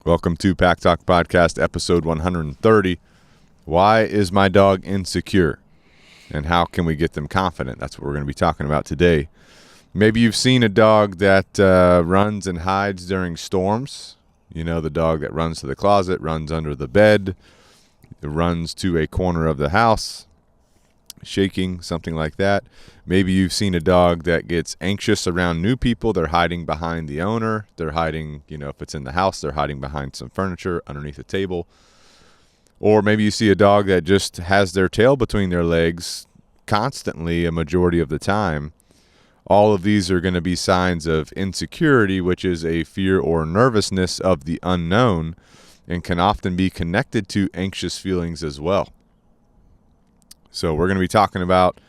Welcome to Pack Talk Podcast, episode 130. Why is my dog insecure? And how can we get them confident? That's what we're going to be talking about today. Maybe you've seen a dog that runs and hides during storms. You know, the dog that runs to the closet, runs under the bed, runs to a corner of the house, shaking, something like that. Maybe you've seen a dog that gets anxious around new people. They're hiding behind the owner. They're hiding, if it's in the house, they're hiding behind some furniture, underneath a table. Or maybe you see a dog that just has their tail between their legs constantly a majority of the time. All of these are going to be signs of insecurity, which is a fear or nervousness of the unknown, and can often be connected to anxious feelings as well. So we're going to be talking about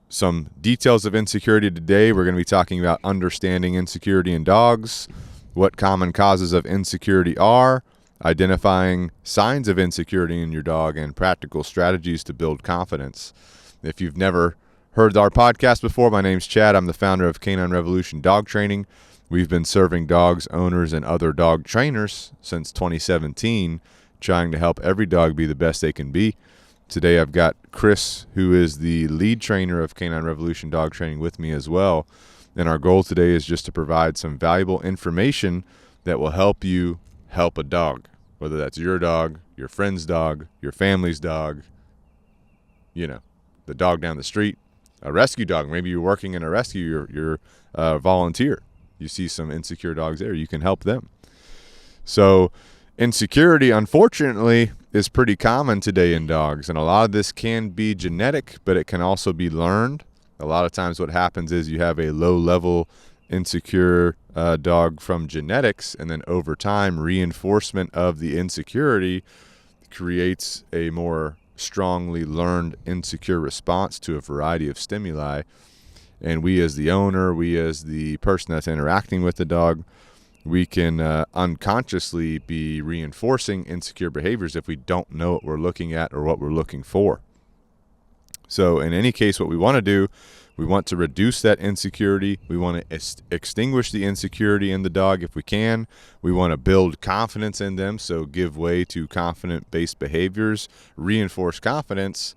some details of insecurity today. We're going to be talking about understanding insecurity in dogs, what common causes of insecurity are, identifying signs of insecurity in your dog, and practical strategies to build confidence. If you've never heard our podcast before, my name's Chad. I'm the founder of Canine Revolution Dog Training. We've been serving dogs, owners, and other dog trainers since 2017, trying to help every dog be the best they can be. Today I've got Chris, who is the lead trainer of Canine Revolution Dog Training, with me as well. And our goal today is just to provide some valuable information that will help you help a dog, whether that's your dog, your friend's dog, your family's dog, the dog down the street, a rescue dog. Maybe you're working in a rescue, you're a volunteer. You see some insecure dogs there, you can help them. So insecurity, unfortunately, is pretty common today in dogs, and a lot of this can be genetic, but it can also be learned. A lot of times what happens is you have a low-level insecure dog from genetics, and then over time, reinforcement of the insecurity creates a more strongly learned insecure response to a variety of stimuli. And we as the owner, we as the person that's interacting with the dog, we can unconsciously be reinforcing insecure behaviors if we don't know what we're looking at or what we're looking for. So in any case, what we want to do, we want to reduce that insecurity. We want to extinguish the insecurity in the dog if we can. We want to build confidence in them, so give way to confident-based behaviors, reinforce confidence.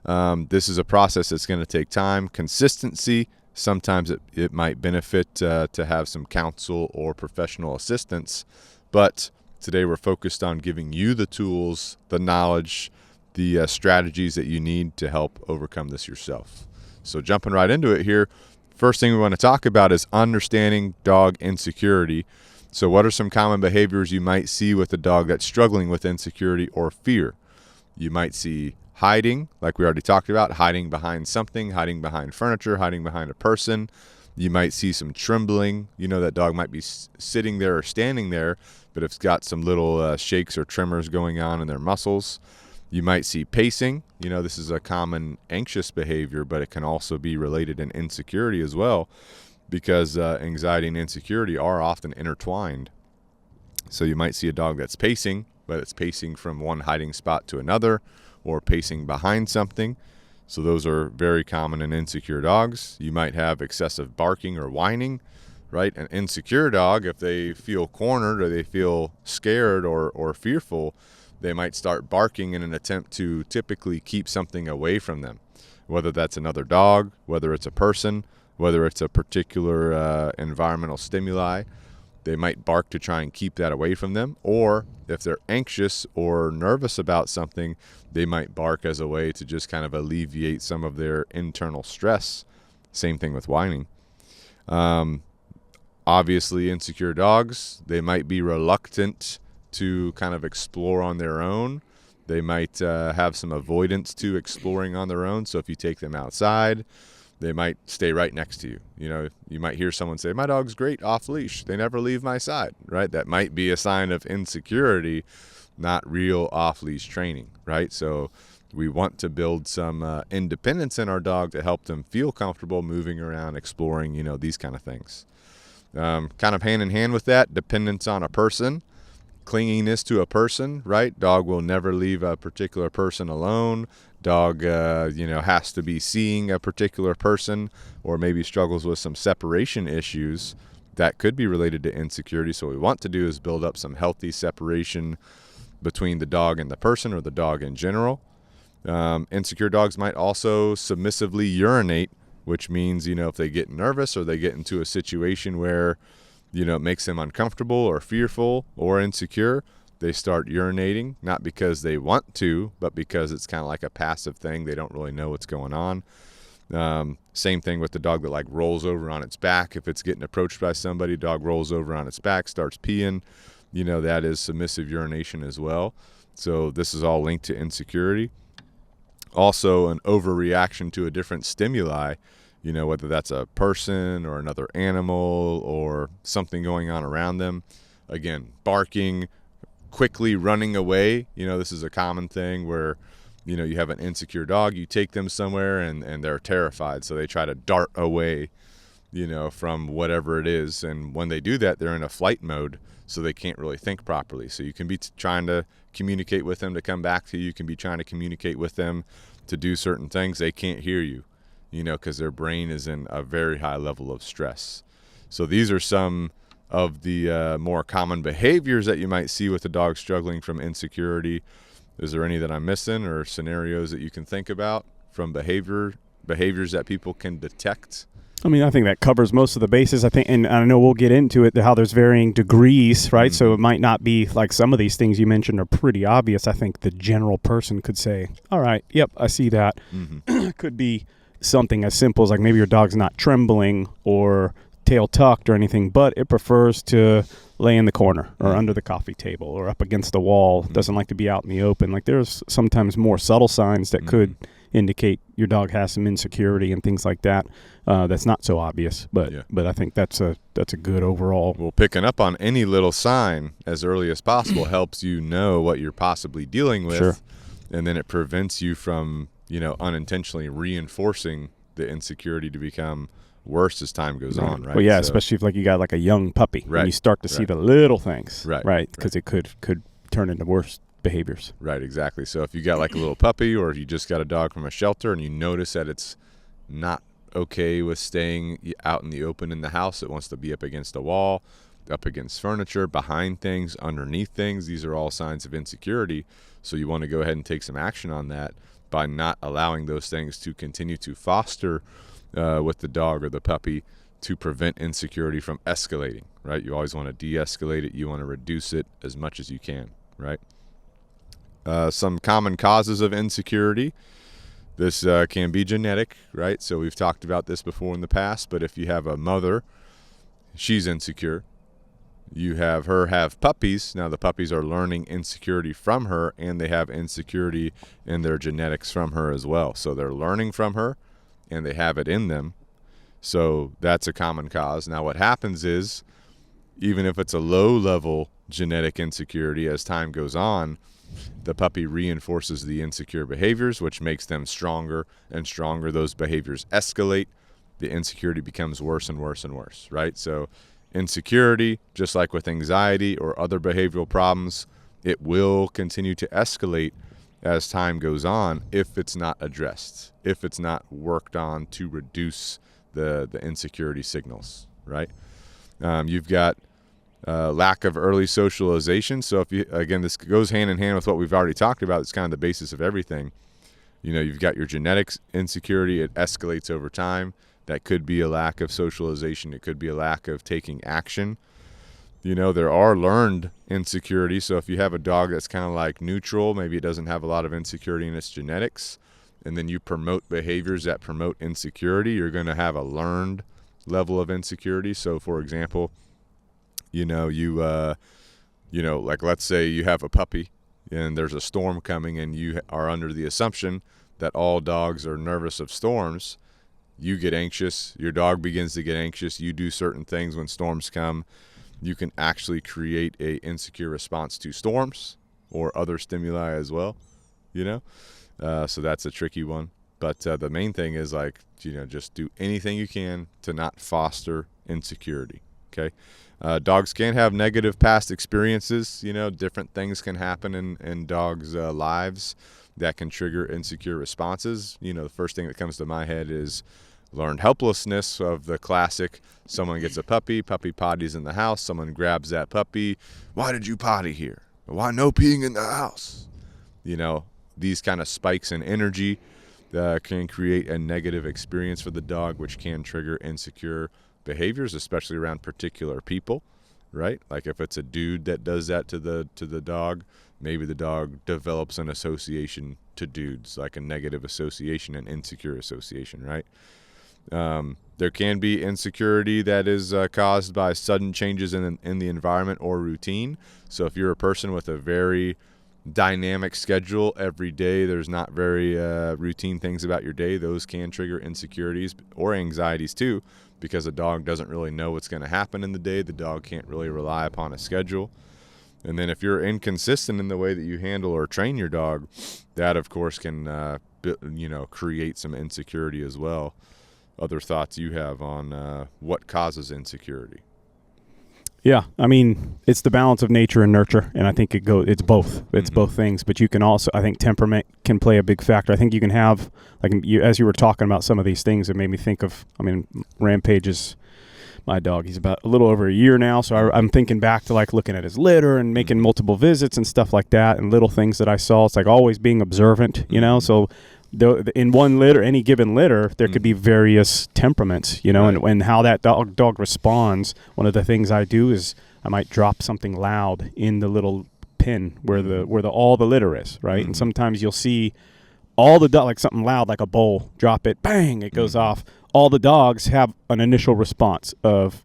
This is a process that's going to take time, consistency. Sometimes it might benefit to have some counsel or professional assistance, but today we're focused on giving you the tools, the knowledge, the strategies that you need to help overcome this yourself. So jumping right into it here, first thing we want to talk about is understanding dog insecurity. So what are some common behaviors you might see with a dog that's struggling with insecurity or fear? You might see hiding, like we already talked about, hiding behind something, hiding behind furniture, hiding behind a person. You might see some trembling. That dog might be sitting there or standing there, but it's got some little shakes or tremors going on in their muscles. You might see pacing. This is a common anxious behavior, but it can also be related in insecurity as well, because anxiety and insecurity are often intertwined. So you might see a dog that's pacing, but it's pacing from one hiding spot to another, or pacing behind something. So those are very common in insecure dogs. You might have excessive barking or whining, right? An insecure dog, if they feel cornered or they feel scared or fearful, they might start barking in an attempt to typically keep something away from them, whether that's another dog, whether it's a person, whether it's a particular environmental stimuli. They might bark to try and keep that away from them, or if they're anxious or nervous about something, they might bark as a way to just kind of alleviate some of their internal stress. Same thing with whining. Obviously, insecure dogs, they might be reluctant to kind of explore on their own. They might have some avoidance to exploring on their own. So if you take them outside, they might stay right next to you. You might hear someone say, "My dog's great off leash. They never leave my side," right? That might be a sign of insecurity, not real off leash training, right? So we want to build some independence in our dog to help them feel comfortable moving around, exploring, these kind of things. Kind of hand in hand with that, dependence on a person. Clinginess to a person, right? Dog will never leave a particular person alone. Dog, has to be seeing a particular person, or maybe struggles with some separation issues. that could be related to insecurity. So what we want to do is build up some healthy separation between the dog and the person, or the dog in general. Insecure dogs might also submissively urinate, which means, if they get nervous or they get into a situation where, it makes them uncomfortable or fearful or insecure, they start urinating, not because they want to, but because it's kind of like a passive thing. They don't really know what's going on. Same thing with the dog that rolls over on its back. If it's getting approached by somebody, dog rolls over on its back, starts peeing, that is submissive urination as well. So this is all linked to insecurity. Also, an overreaction to a different stimuli, whether that's a person or another animal or something going on around them. Again, barking, quickly running away. This is a common thing where, you have an insecure dog, you take them somewhere and they're terrified. So they try to dart away, from whatever it is. And when they do that, they're in a flight mode, so they can't really think properly. So you can be trying to communicate with them to come back to you. You can be trying to communicate with them to do certain things. They can't hear you, because their brain is in a very high level of stress. So these are some of the more common behaviors that you might see with a dog struggling from insecurity. Is there any that I'm missing, or scenarios that you can think about from behaviors that people can detect? I think that covers most of the bases. I think, and I know we'll get into it, how there's varying degrees, right? Mm-hmm. So it might not be like some of these things you mentioned are pretty obvious. I think the general person could say, all right, yep, I see that. Mm-hmm. Could be something as simple as maybe your dog's not trembling or tail tucked or anything, but it prefers to lay in the corner or under the coffee table or up against the wall. Doesn't like to be out in the open. There's sometimes more subtle signs that could indicate your dog has some insecurity and things like that. That's not so obvious, but I think that's a good overall. Well, picking up on any little sign as early as possible helps you know what you're possibly dealing with. Sure. And then it prevents you from, unintentionally reinforcing the insecurity to become worse as time goes on, right? Well, yeah, so, especially if you got a young puppy, and you start to see the little things, right? Because it could turn into worse behaviors. Right, exactly. So if you got a little puppy, or if you just got a dog from a shelter and you notice that it's not okay with staying out in the open in the house, it wants to be up against a wall, up against furniture, behind things, underneath things, these are all signs of insecurity. So you want to go ahead and take some action on that by not allowing those things to continue to foster with the dog or the puppy, to prevent insecurity from escalating, right? You always want to de-escalate it. You want to reduce it as much as you can, right? Some common causes of insecurity. This can be genetic, right? So we've talked about this before in the past, but if you have a mother, she's insecure. You have her have puppies. Now the puppies are learning insecurity from her, and they have insecurity in their genetics from her as well. So they're learning from her, and they have it in them. So that's a common cause. Now what happens is, even if it's a low-level genetic insecurity, as time goes on, the puppy reinforces the insecure behaviors, which makes them stronger and stronger. Those behaviors escalate. The insecurity becomes worse and worse and worse, right? So insecurity, just like with anxiety or other behavioral problems, it will continue to escalate as time goes on if it's not addressed, if it's not worked on to reduce the insecurity signals, right? You've got lack of early socialization. So this goes hand in hand with what we've already talked about. It's kind of the basis of everything. You've got your genetics insecurity. It escalates over time. That could be a lack of socialization. It could be a lack of taking action. There are learned insecurities. So if you have a dog that's kind of neutral, maybe it doesn't have a lot of insecurity in its genetics, and then you promote behaviors that promote insecurity, you're going to have a learned level of insecurity. So for example, let's say you have a puppy and there's a storm coming, and you are under the assumption that all dogs are nervous of storms. You get anxious, your dog begins to get anxious, you do certain things when storms come. You can actually create a insecure response to storms or other stimuli as well, so that's a tricky one. But the main thing is just do anything you can to not foster insecurity. Okay. Dogs can have negative past experiences. Different things can happen in dogs' lives that can trigger insecure responses. The first thing that comes to my head is learned helplessness of the classic, someone gets a puppy potties in the house, someone grabs that puppy, why did you potty here? Why no peeing in the house? You know, these kind of spikes in energy can create a negative experience for the dog, which can trigger insecure behaviors, especially around particular people, right? Like if it's a dude that does that to the dog, maybe the dog develops an association to dudes, like a negative association, an insecure association, right? There can be insecurity that is caused by sudden changes in the environment or routine. So if you're a person with a very dynamic schedule every day, there's not very routine things about your day, those can trigger insecurities or anxieties too, because a dog doesn't really know what's going to happen in the day. The dog can't really rely upon a schedule. And then if you're inconsistent in the way that you handle or train your dog, that of course can create some insecurity as well. Other thoughts you have on what causes insecurity? Yeah, I mean, it's the balance of nature and nurture, and I think it's both. It's both things, but you can also, I think temperament can play a big factor. I think you can have, like, as you were talking about some of these things, it made me think of, I mean, Rampage is my dog. He's about a little over a year now, so I'm thinking back to, like, looking at his litter and making multiple visits and stuff like that, and little things that I saw. It's like always being observant, you know, so in one litter, any given litter, there could be various temperaments, you know, right. and how that dog responds. One of the things I do is I might drop something loud in the little pen where all the litter is, right? And sometimes you'll see all the like something loud, like a bowl, drop it, bang, it goes off. All the dogs have an initial response of,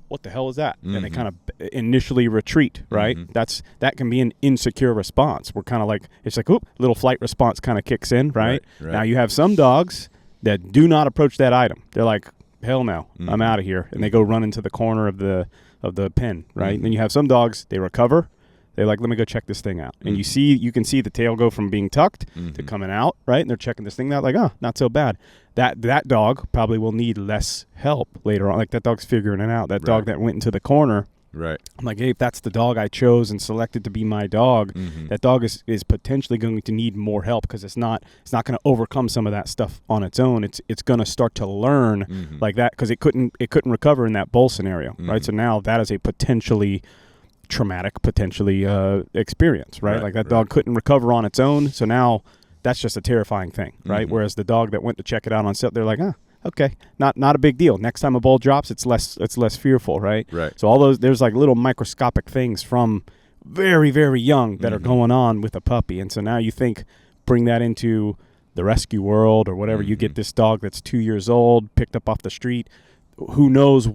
what the hell is that? And they kind of initially retreat, right? That can be an insecure response. We're kind of like, it's like, oop, little flight response kind of kicks in, right? Now you have some dogs that do not approach that item. They're like, hell no, I'm out of here. And they go run into the corner of the pen, right? And then you have some dogs, they recover. They're like, let me go check this thing out. And you can see the tail go from being tucked to coming out, right? And they're checking this thing out like, oh, not so bad. That dog probably will need less help later on. Like that dog's figuring it out. That dog that went into the corner. Right. I'm like, hey, if that's the dog I chose and selected to be my dog, that dog is potentially going to need more help because it's not going to overcome some of that stuff on its own. It's going to start to learn like that because it couldn't recover in that bowl scenario, right? So now that is a potentially traumatic experience, right? Like that dog couldn't recover on its own, so now that's just a terrifying thing, right? Whereas the dog that went to check it out on set, they're like, okay, not a big deal. Next time a bowl drops, it's less fearful, right? So all those, there's like little microscopic things from very, very young that are going on with a puppy, and so now you bring that into the rescue world or whatever. You get this dog that's 2 years old, picked up off the street, who knows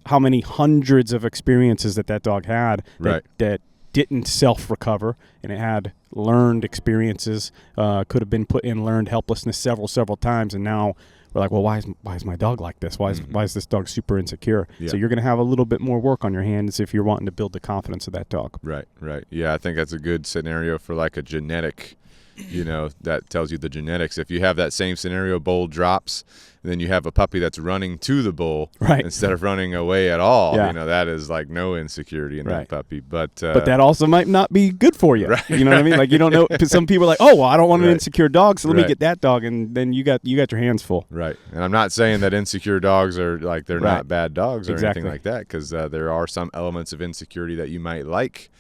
how many hundreds of experiences that dog had that didn't self-recover, and it had learned experiences, could have been put in learned helplessness several times, and now we're like, well, why is my dog like this? Why is this dog super insecure? So you're going to have a little bit more work on your hands if you're wanting to build the confidence of that dog. Right. Yeah, I think that's a good scenario for like a genetic, that tells you the genetics. If you have that same scenario, bowl drops, and then you have a puppy that's running to the bowl instead of running away at all, that is like no insecurity in that puppy. But that also might not be good for you. You know what I mean? Like, you don't know. Some people are like, oh, well, I don't want an insecure dog, so let me get that dog, and then you got your hands full. Right. And I'm not saying that insecure dogs are like they're not bad dogs or anything like that, because there are some elements of insecurity that you might like,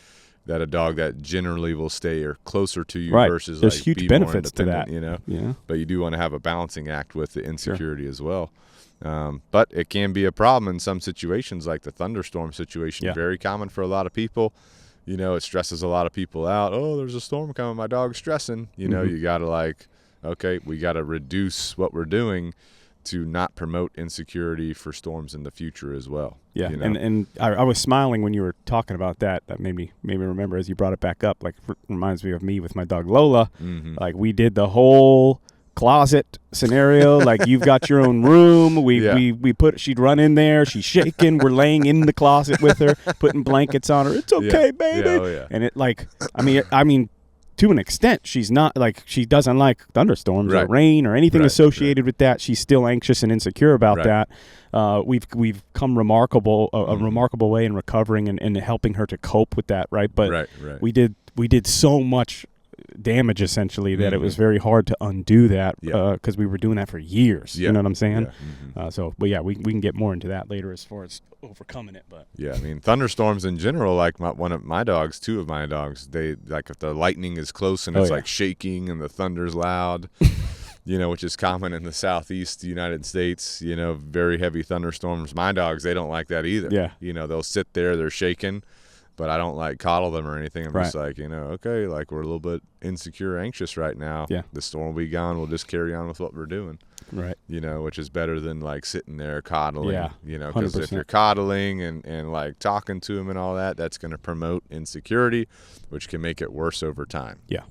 that a dog that generally will stay or closer to you versus there's like huge be benefits more to that, Yeah. But you do want to have a balancing act with the insecurity as well. But it can be a problem in some situations, like the thunderstorm situation. Very common for a lot of people. It stresses a lot of people out. Oh, there's a storm coming. My dog's stressing. You got to okay, we got to reduce what we're doing to not promote insecurity for storms in the future as well. Yeah, and I was smiling when you were talking about that. That made me remember as you brought it back up. Like, reminds me of me with my dog Lola. Like, we did the whole closet scenario. Like, you've got your own room. She'd run in there. She's shaking. We're laying in the closet with her, putting blankets on her. It's okay, baby. And it I mean. To an extent, she's not she doesn't like thunderstorms or rain or anything associated with that. She's still anxious and insecure about that. We've come a remarkable way in recovering and helping her to cope with that. Right. But we did so much damage essentially that it was very hard to undo that because we were doing that for years. You know what I'm saying? But yeah, we can get more into that later as far as overcoming it. But yeah, I mean, thunderstorms in general, like one of my dogs, two of my dogs, they like if the lightning is close and it's like shaking and the thunder's loud, which is common in the southeast United States, very heavy thunderstorms. My dogs, they don't like that either. Yeah. They'll sit there, they're shaking, but I don't like coddle them or anything. I'm just like, okay, like we're a little bit insecure, anxious right now. Yeah. The storm will be gone. We'll just carry on with what we're doing. Right. Which is better than like sitting there coddling. Yeah. Because if you're coddling and like talking to them and all that, that's going to promote insecurity, which can make it worse over time. Yeah.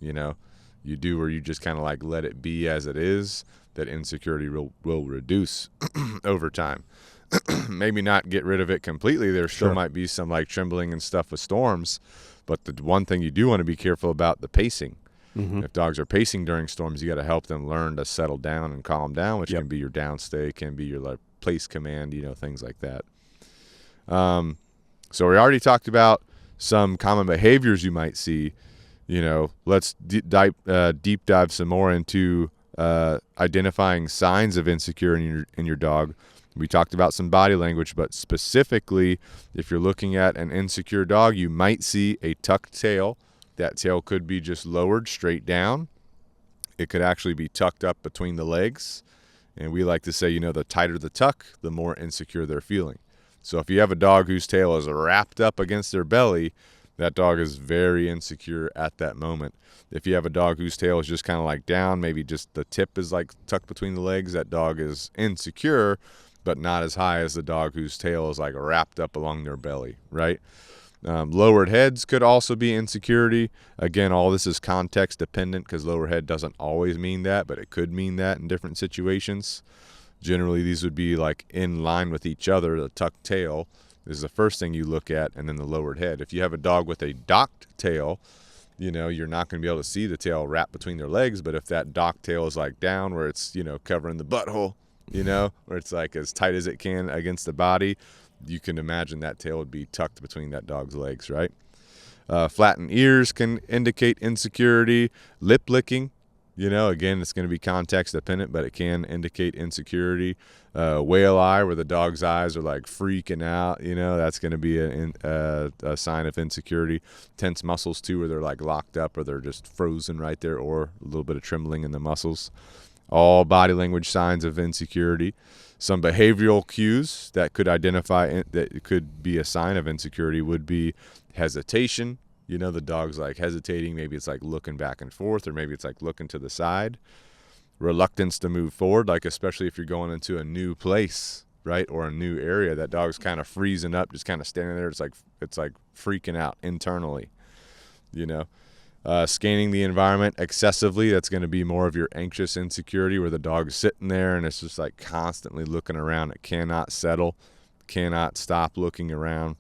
You do where you just kind of like let it be as it is, that insecurity will reduce over time. Maybe not get rid of it completely. There still might be some like trembling and stuff with storms, but the one thing you do want to be careful about, the pacing. If dogs are pacing during storms, you got to help them learn to settle down and calm down, which can be your downstay, can be your like place command, things like that. So we already talked about some common behaviors you might see. Let's deep dive some more into identifying signs of insecurity in your dog. We talked about some body language, but specifically, if you're looking at an insecure dog, you might see a tucked tail. That tail could be just lowered straight down. It could actually be tucked up between the legs. And we like to say, the tighter the tuck, the more insecure they're feeling. So if you have a dog whose tail is wrapped up against their belly, that dog is very insecure at that moment. If you have a dog whose tail is just kind of like down, maybe just the tip is like tucked between the legs, that dog is insecure, but not as high as the dog whose tail is like wrapped up along their belly, right? Lowered heads could also be insecurity. Again, all this is context dependent because lower head doesn't always mean that, but it could mean that in different situations. Generally, these would be like in line with each other. The tucked tail is the first thing you look at, and then the lowered head. If you have a dog with a docked tail, you're not going to be able to see the tail wrapped between their legs, but if that docked tail is like down where it's, covering the butthole, where it's like as tight as it can against the body, you can imagine that tail would be tucked between that dog's legs, right? Flattened ears can indicate insecurity. Lip licking, again, it's going to be context dependent, but it can indicate insecurity. Whale eye, where the dog's eyes are like freaking out, that's going to be a sign of insecurity. Tense muscles too, where they're like locked up or they're just frozen right there, or a little bit of trembling in the muscles. All body language signs of insecurity. Some behavioral cues that could identify that it could be a sign of insecurity would be hesitation. The dog's like hesitating. Maybe it's like looking back and forth, or maybe it's like looking to the side. Reluctance to move forward, like especially if you're going into a new place, right, or a new area. That dog's kind of freezing up, just kind of standing there. It's like freaking out internally, Scanning the environment excessively, that's going to be more of your anxious insecurity, where the dog's sitting there and it's just like constantly looking around. It cannot settle, cannot stop looking around,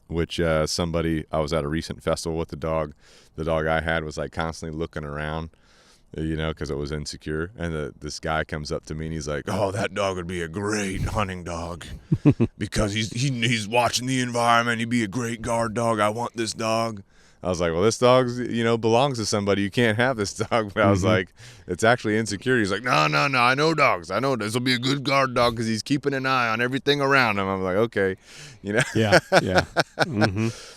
which I was at a recent festival with the dog I had was like constantly looking around, because it was insecure. And this guy comes up to me and he's like, "Oh, that dog would be a great hunting dog because he's watching the environment. He'd be a great guard dog. I want this dog." I was like, well, this dog's, belongs to somebody. You can't have this dog. But I was like, it's actually insecurity. He's like, no, I know dogs. I know this will be a good guard dog because he's keeping an eye on everything around him. I'm like, okay, Yeah.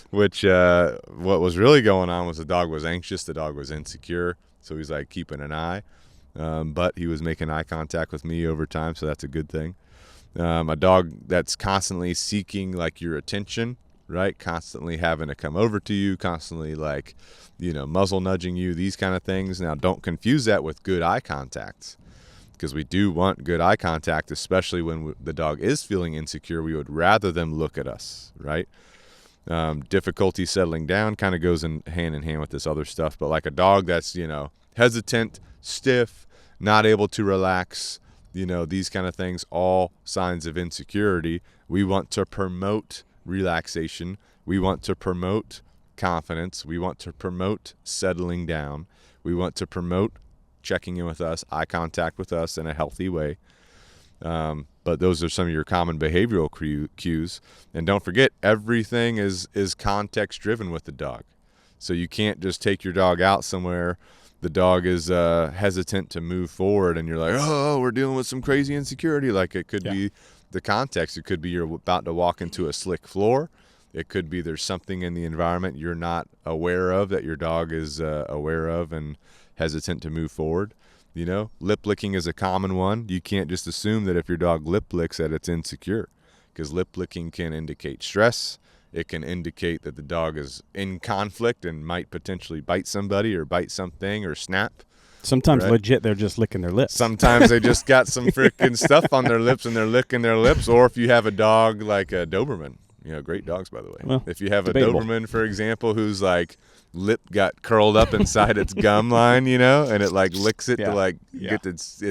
Which, what was really going on was the dog was anxious. The dog was insecure. So he's like keeping an eye. But he was making eye contact with me over time. So that's a good thing. A dog that's constantly seeking like your attention, right? Constantly having to come over to you, constantly like, muzzle nudging you, these kind of things. Now, don't confuse that with good eye contact, because we do want good eye contact, especially when the dog is feeling insecure. We would rather them look at us, right? Difficulty settling down kind of goes in hand with this other stuff. But like a dog that's, hesitant, stiff, not able to relax, these kind of things, all signs of insecurity. We want to promote relaxation. We want to promote confidence. We want to promote settling down. We want to promote checking in with us, eye contact with us in a healthy way. But those are some of your common behavioral cues. And don't forget, everything is context driven with the dog. So you can't just take your dog out somewhere. The dog is hesitant to move forward, and you're like, oh, we're dealing with some crazy insecurity. Like, it could be the context. It could be you're about to walk into a slick floor. It could be there's something in the environment you're not aware of that your dog is aware of and hesitant to move forward. You know, lip licking is a common one. You can't just assume that if your dog lip licks that it's insecure, because lip licking can indicate stress. It can indicate that the dog is in conflict and might potentially bite somebody or bite something or snap. Sometimes legit, they're just licking their lips. Sometimes they just got some freaking stuff on their lips and they're licking their lips. Or if you have a dog like a Doberman, you know, great dogs, by the way. Well, if you have debatable. a Doberman, for example, whose like lip got curled up inside its gum line, you know, and it like licks it to like get its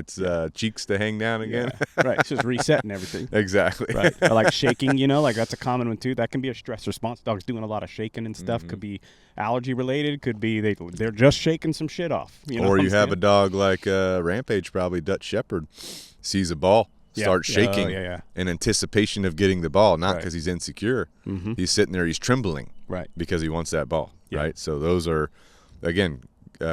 cheeks to hang down again. Right. It's just resetting everything. Exactly. Right. Or like shaking, you know, like that's a common one too. That can be a stress response. Dogs doing a lot of shaking and stuff. Could be allergy related. Could be they're just shaking some shit off. You know, or you have a dog like Rampage, probably Dutch Shepherd, sees a ball, starts shaking in anticipation of getting the ball, not because he's insecure. He's sitting there, he's trembling because he wants that ball, right? So those are, again,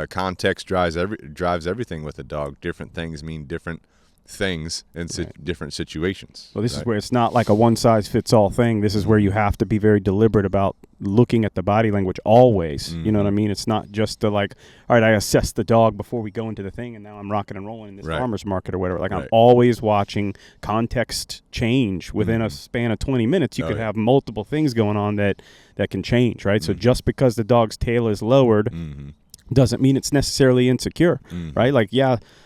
context drives everything with a dog. Different things mean different things in different situations. Well, this is where it's not like a one-size-fits-all thing. This is where you have to be very deliberate about looking at the body language always. You know what I mean? It's not just the like, all right, I assess the dog before we go into the thing, and now I'm rocking and rolling in this farmer's market or whatever. Like, I'm always watching context change within a span of 20 minutes. You could have multiple things going on that can change, right? So just because the dog's tail is lowered doesn't mean it's necessarily insecure, right? Like,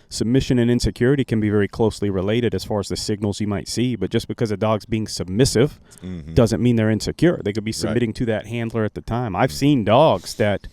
submission and insecurity can be very closely related as far as the signals you might see, but just because a dog's being submissive doesn't mean they're insecure. They could be submitting to that handler at the time. I've seen dogs that,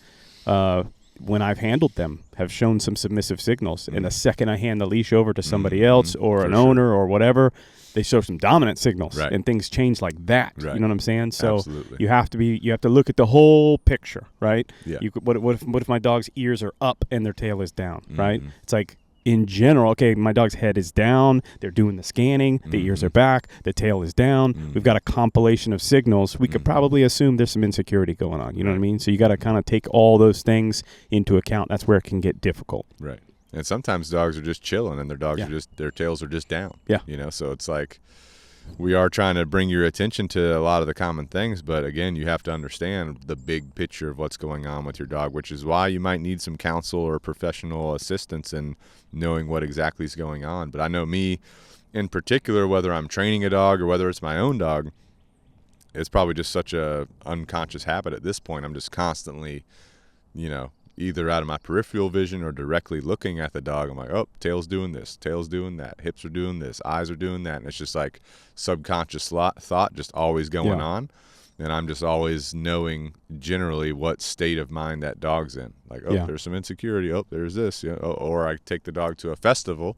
when I've handled them, have shown some submissive signals. And the second I hand the leash over to somebody else or an owner or whatever, they show some dominant signals, and things change like that. You know what I'm saying? So you have to look at the whole picture, right? You could, what if my dog's ears are up and their tail is down, right? It's like, in general, okay, my dog's head is down, they're doing the scanning, the ears are back, the tail is down, we've got a compilation of signals. We could probably assume there's some insecurity going on, you know what I mean? So you got to kind of take all those things into account. That's where it can get difficult. Right. And sometimes dogs are just chilling and their tails are just down. You know, so it's like, we are trying to bring your attention to a lot of the common things, but again, you have to understand the big picture of what's going on with your dog, which is why you might need some counsel or professional assistance in knowing what exactly is going on. But I know me in particular, whether I'm training a dog or whether it's my own dog, it's probably just such a unconscious habit at this point. I'm just constantly, you know, either out of my peripheral vision or directly looking at the dog. I'm like, oh, tail's doing this, tail's doing that, hips are doing this, eyes are doing that. And it's just like subconscious thought just always going on. And I'm just always knowing generally what state of mind that dog's in. Like, oh, there's some insecurity. Oh, there's this. You know, or I take the dog to a festival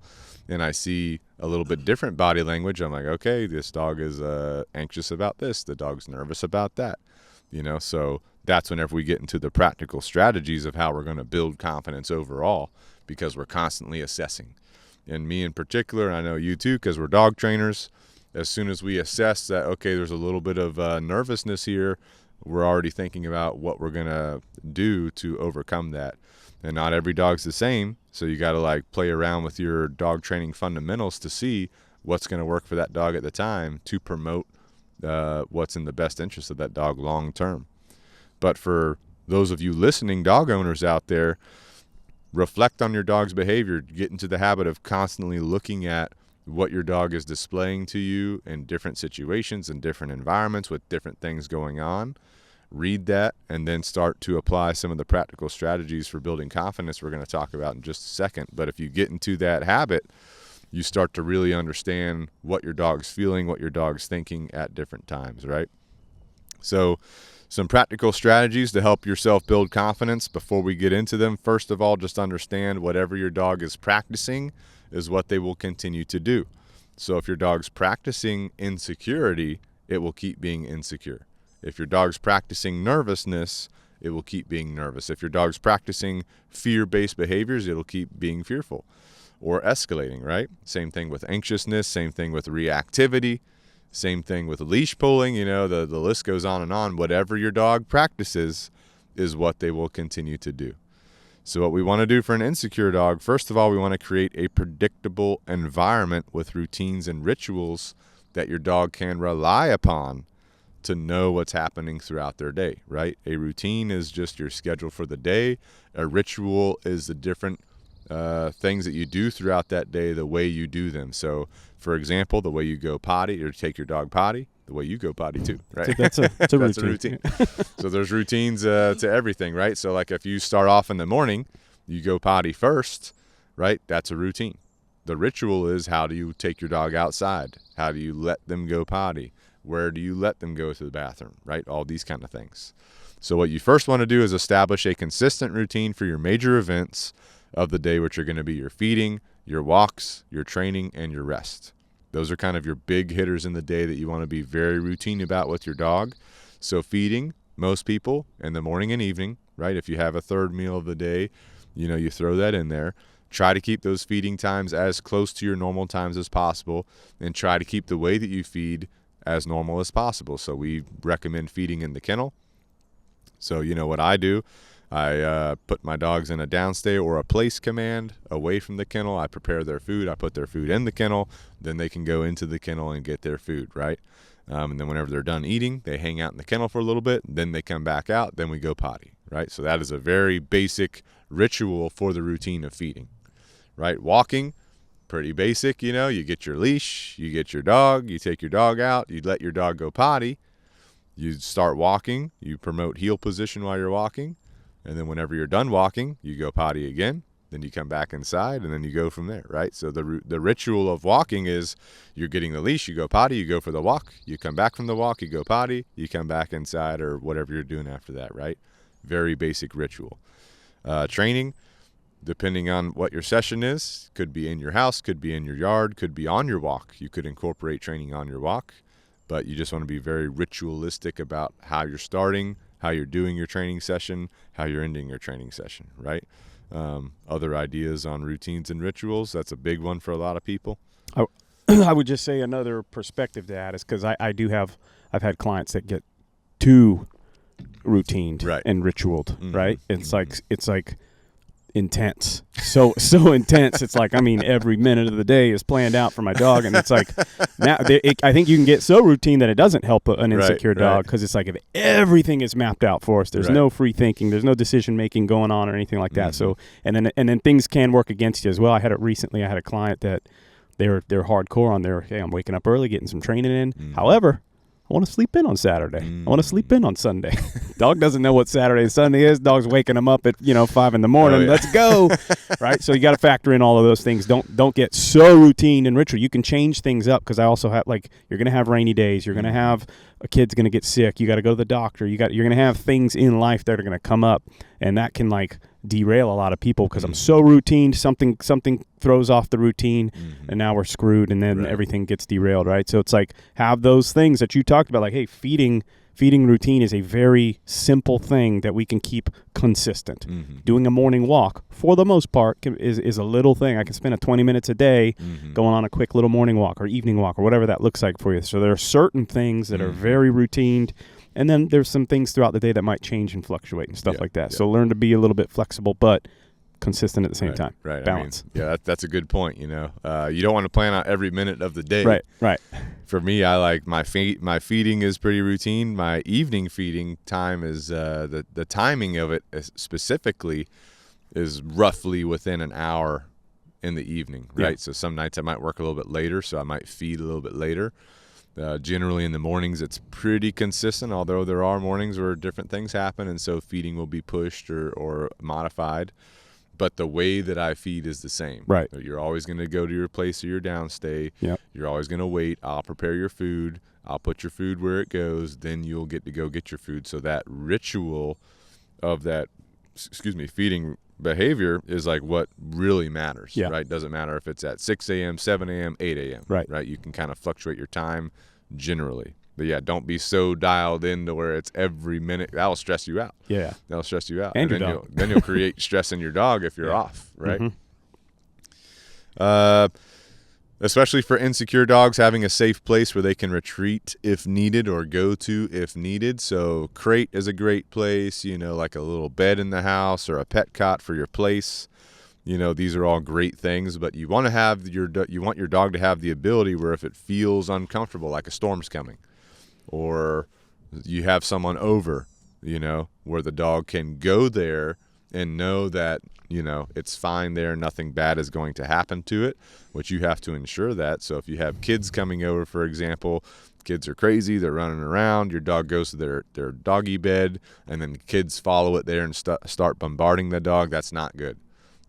and I see a little bit different body language. I'm like, okay, this dog is anxious about this. The dog's nervous about that. You know, so that's whenever we get into the practical strategies of how we're going to build confidence overall, because we're constantly assessing. And me in particular, and I know you too, because we're dog trainers, as soon as we assess that, okay, there's a little bit of nervousness here, we're already thinking about what we're going to do to overcome that. And not every dog's the same, so you got to like play around with your dog training fundamentals to see what's going to work for that dog at the time to promote what's in the best interest of that dog long term. But for those of you listening, dog owners out there, reflect on your dog's behavior. Get into the habit of constantly looking at what your dog is displaying to you in different situations and different environments with different things going on. Read that and then start to apply some of the practical strategies for building confidence we're going to talk about in just a second. But if you get into that habit, you start to really understand what your dog's feeling, what your dog's thinking at different times, right? So some practical strategies to help yourself build confidence before we get into them. First of all, just understand whatever your dog is practicing is what they will continue to do. So if your dog's practicing insecurity, it will keep being insecure. If your dog's practicing nervousness, it will keep being nervous. If your dog's practicing fear-based behaviors, it'll keep being fearful or escalating, right? Same thing with anxiousness, same thing with reactivity. Same thing with leash pulling, you know, the list goes on and on. Whatever your dog practices is what they will continue to do. So what we want to do for an insecure dog, first of all, we want to create a predictable environment with routines and rituals that your dog can rely upon to know what's happening throughout their day, right? A routine is just your schedule for the day. A ritual is the different things that you do throughout that day, the way you do them. So, for example, the way you go potty or take your dog potty, the way you go potty too, right? That's a That's routine. a routine. So there's routines to everything, right? So like if you start off in the morning, you go potty first, right? That's a routine. The ritual is, how do you take your dog outside? How do you let them go potty? Where do you let them go to the bathroom, right? All these kind of things. So what you first want to do is establish a consistent routine for your major events of the day, which are going to be your feeding, your walks, your training, and your rest. Those are kind of your big hitters in the day that you want to be very routine about with your dog. So feeding, most people in the morning and evening, right? If you have a third meal of the day, you throw that in there. Try to keep those feeding times as close to your normal times as possible, and try to keep the way that you feed as normal as possible. So we recommend feeding in the kennel. So what I do, I put my dogs in a downstay or a place command away from the kennel. I prepare their food. I put their food in the kennel. Then they can go into the kennel and get their food, right? And then whenever they're done eating, they hang out in the kennel for a little bit. Then they come back out. Then we go potty, right? So that is a very basic ritual for the routine of feeding, right? Walking, pretty basic. You get your leash, you get your dog, you take your dog out, you let your dog go potty. You start walking, you promote heel position while you're walking. And then whenever you're done walking, you go potty again. Then you come back inside, and then you go from there, right? So the ritual of walking is, you're getting the leash, you go potty, you go for the walk, you come back from the walk, you go potty, you come back inside, or whatever you're doing after that, right? Very basic ritual. Training, depending on what your session is, could be in your house, could be in your yard, could be on your walk. You could incorporate training on your walk, but you just want to be very ritualistic about how you're starting, how you're doing your training session, how you're ending your training session, right? Other ideas on routines and rituals, that's a big one for a lot of people. I would just say another perspective to that is, because I've had clients that get too routined and ritualed, right? It's like intense, so intense. It's like, every minute of the day is planned out for my dog, and it's like, now I think you can get so routine that it doesn't help an insecure dog, because it's like, if everything is mapped out for us, there's no free thinking, there's no decision making going on or anything like that. So and then things can work against you as well. I had a client that they're hardcore on their, hey, I'm waking up early, getting some training in. However, I want to sleep in on Saturday. I want to sleep in on Sunday. Dog doesn't know what Saturday and Sunday is. Dog's waking him up at 5 a.m. Let's go, right? So you got to factor in all of those things. Don't get so routine and ritual. You can change things up, because I also have, you're going to have rainy days. You're going to have a kid's going to get sick. You got to go to the doctor. You're going to have things in life that are going to come up, and that can derail a lot of people, because I'm so routine. Something throws off the routine, and now we're screwed, and then everything gets derailed, right? So it's have those things that you talked about, hey, feeding routine is a very simple thing that we can keep consistent. Doing a morning walk, for the most part, is a little thing. I can spend 20 minutes a day going on a quick little morning walk or evening walk or whatever that looks like for you. So there are certain things that are very routine, and then there's some things throughout the day that might change and fluctuate and stuff like that. So learn to be a little bit flexible, but consistent at the same time. Right. Balance. That's a good point. You don't want to plan out every minute of the day. Right. For me, I like my feeding is pretty routine. My evening feeding time is the timing of it specifically is roughly within an hour in the evening, right? Yeah. So some nights I might work a little bit later, so I might feed a little bit later. Generally in the mornings it's pretty consistent, although there are mornings where different things happen, and so feeding will be pushed or modified. But the way that I feed is the same. Right. So you're always going to go to your place or your downstay. Yep. You're always going to wait. I'll prepare your food. I'll put your food where it goes. Then you'll get to go get your food. So that ritual of that, feeding behavior is what really matters, right? Doesn't matter if it's at 6 a.m., 7 a.m., 8 a.m., right? You can kind of fluctuate your time generally. But don't be so dialed in to where it's every minute. That'll stress you out. Yeah. That'll stress you out. And your dog. Then you'll create stress in your dog if you're off, right? Especially for insecure dogs, having a safe place where they can retreat if needed or go to if needed. So crate is a great place, like a little bed in the house or a pet cot for your place. These are all great things, but you want to have your dog to have the ability where if it feels uncomfortable, like a storm's coming, or you have someone over, where the dog can go there and know that, it's fine there, nothing bad is going to happen to it, which you have to ensure that. So if you have kids coming over, for example, kids are crazy, they're running around, your dog goes to their doggy bed, and then the kids follow it there and start bombarding the dog, that's not good.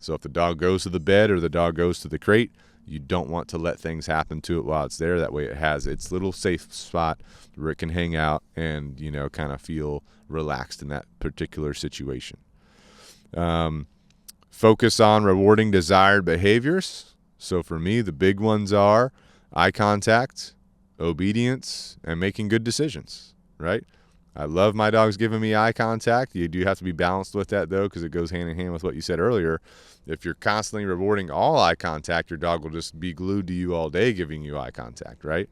So if the dog goes to the bed or the dog goes to the crate, you don't want to let things happen to it while it's there. That way it has its little safe spot where it can hang out and, kind of feel relaxed in that particular situation. Focus on rewarding desired behaviors. So for me, the big ones are eye contact, obedience, and making good decisions, right? I love my dogs giving me eye contact. You do have to be balanced with that, though, because it goes hand in hand with what you said earlier. If you're constantly rewarding all eye contact, your dog will just be glued to you all day giving you eye contact, right?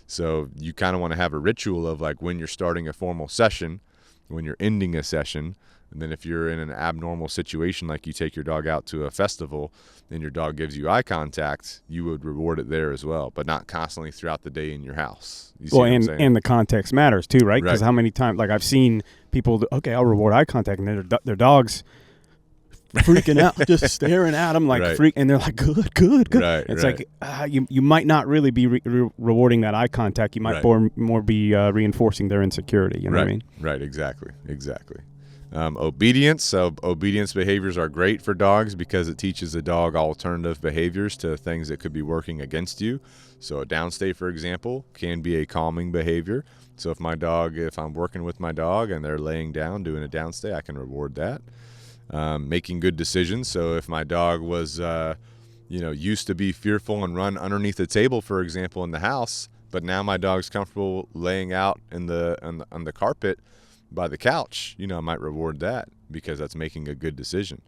So you kind of want to have a ritual of like when you're starting a formal session, when you're ending a session, and then if you're in an abnormal situation, like you take your dog out to a festival and your dog gives you eye contact, you would reward it there as well, but not constantly throughout the day in your house. You see what I'm saying? And the context matters too, right? Because Right. how many times, like I've seen people, okay, I'll reward eye contact, and then their dog's freaking out, just staring at them like Right. and they're like, good. Right, It's right. like you might not really be rewarding that eye contact. You might Right. more be reinforcing their insecurity. You know what I mean? Right, exactly. Obedience. So obedience behaviors are great for dogs because it teaches the dog alternative behaviors to things that could be working against you. So a downstay, for example, can be a calming behavior. So if I'm working with my dog and they're laying down doing a downstay, I can reward that. Making good decisions. So if my dog was, used to be fearful and run underneath the table, for example, in the house, but now my dog's comfortable laying out on the carpet by the couch, I might reward that because that's making a good decision.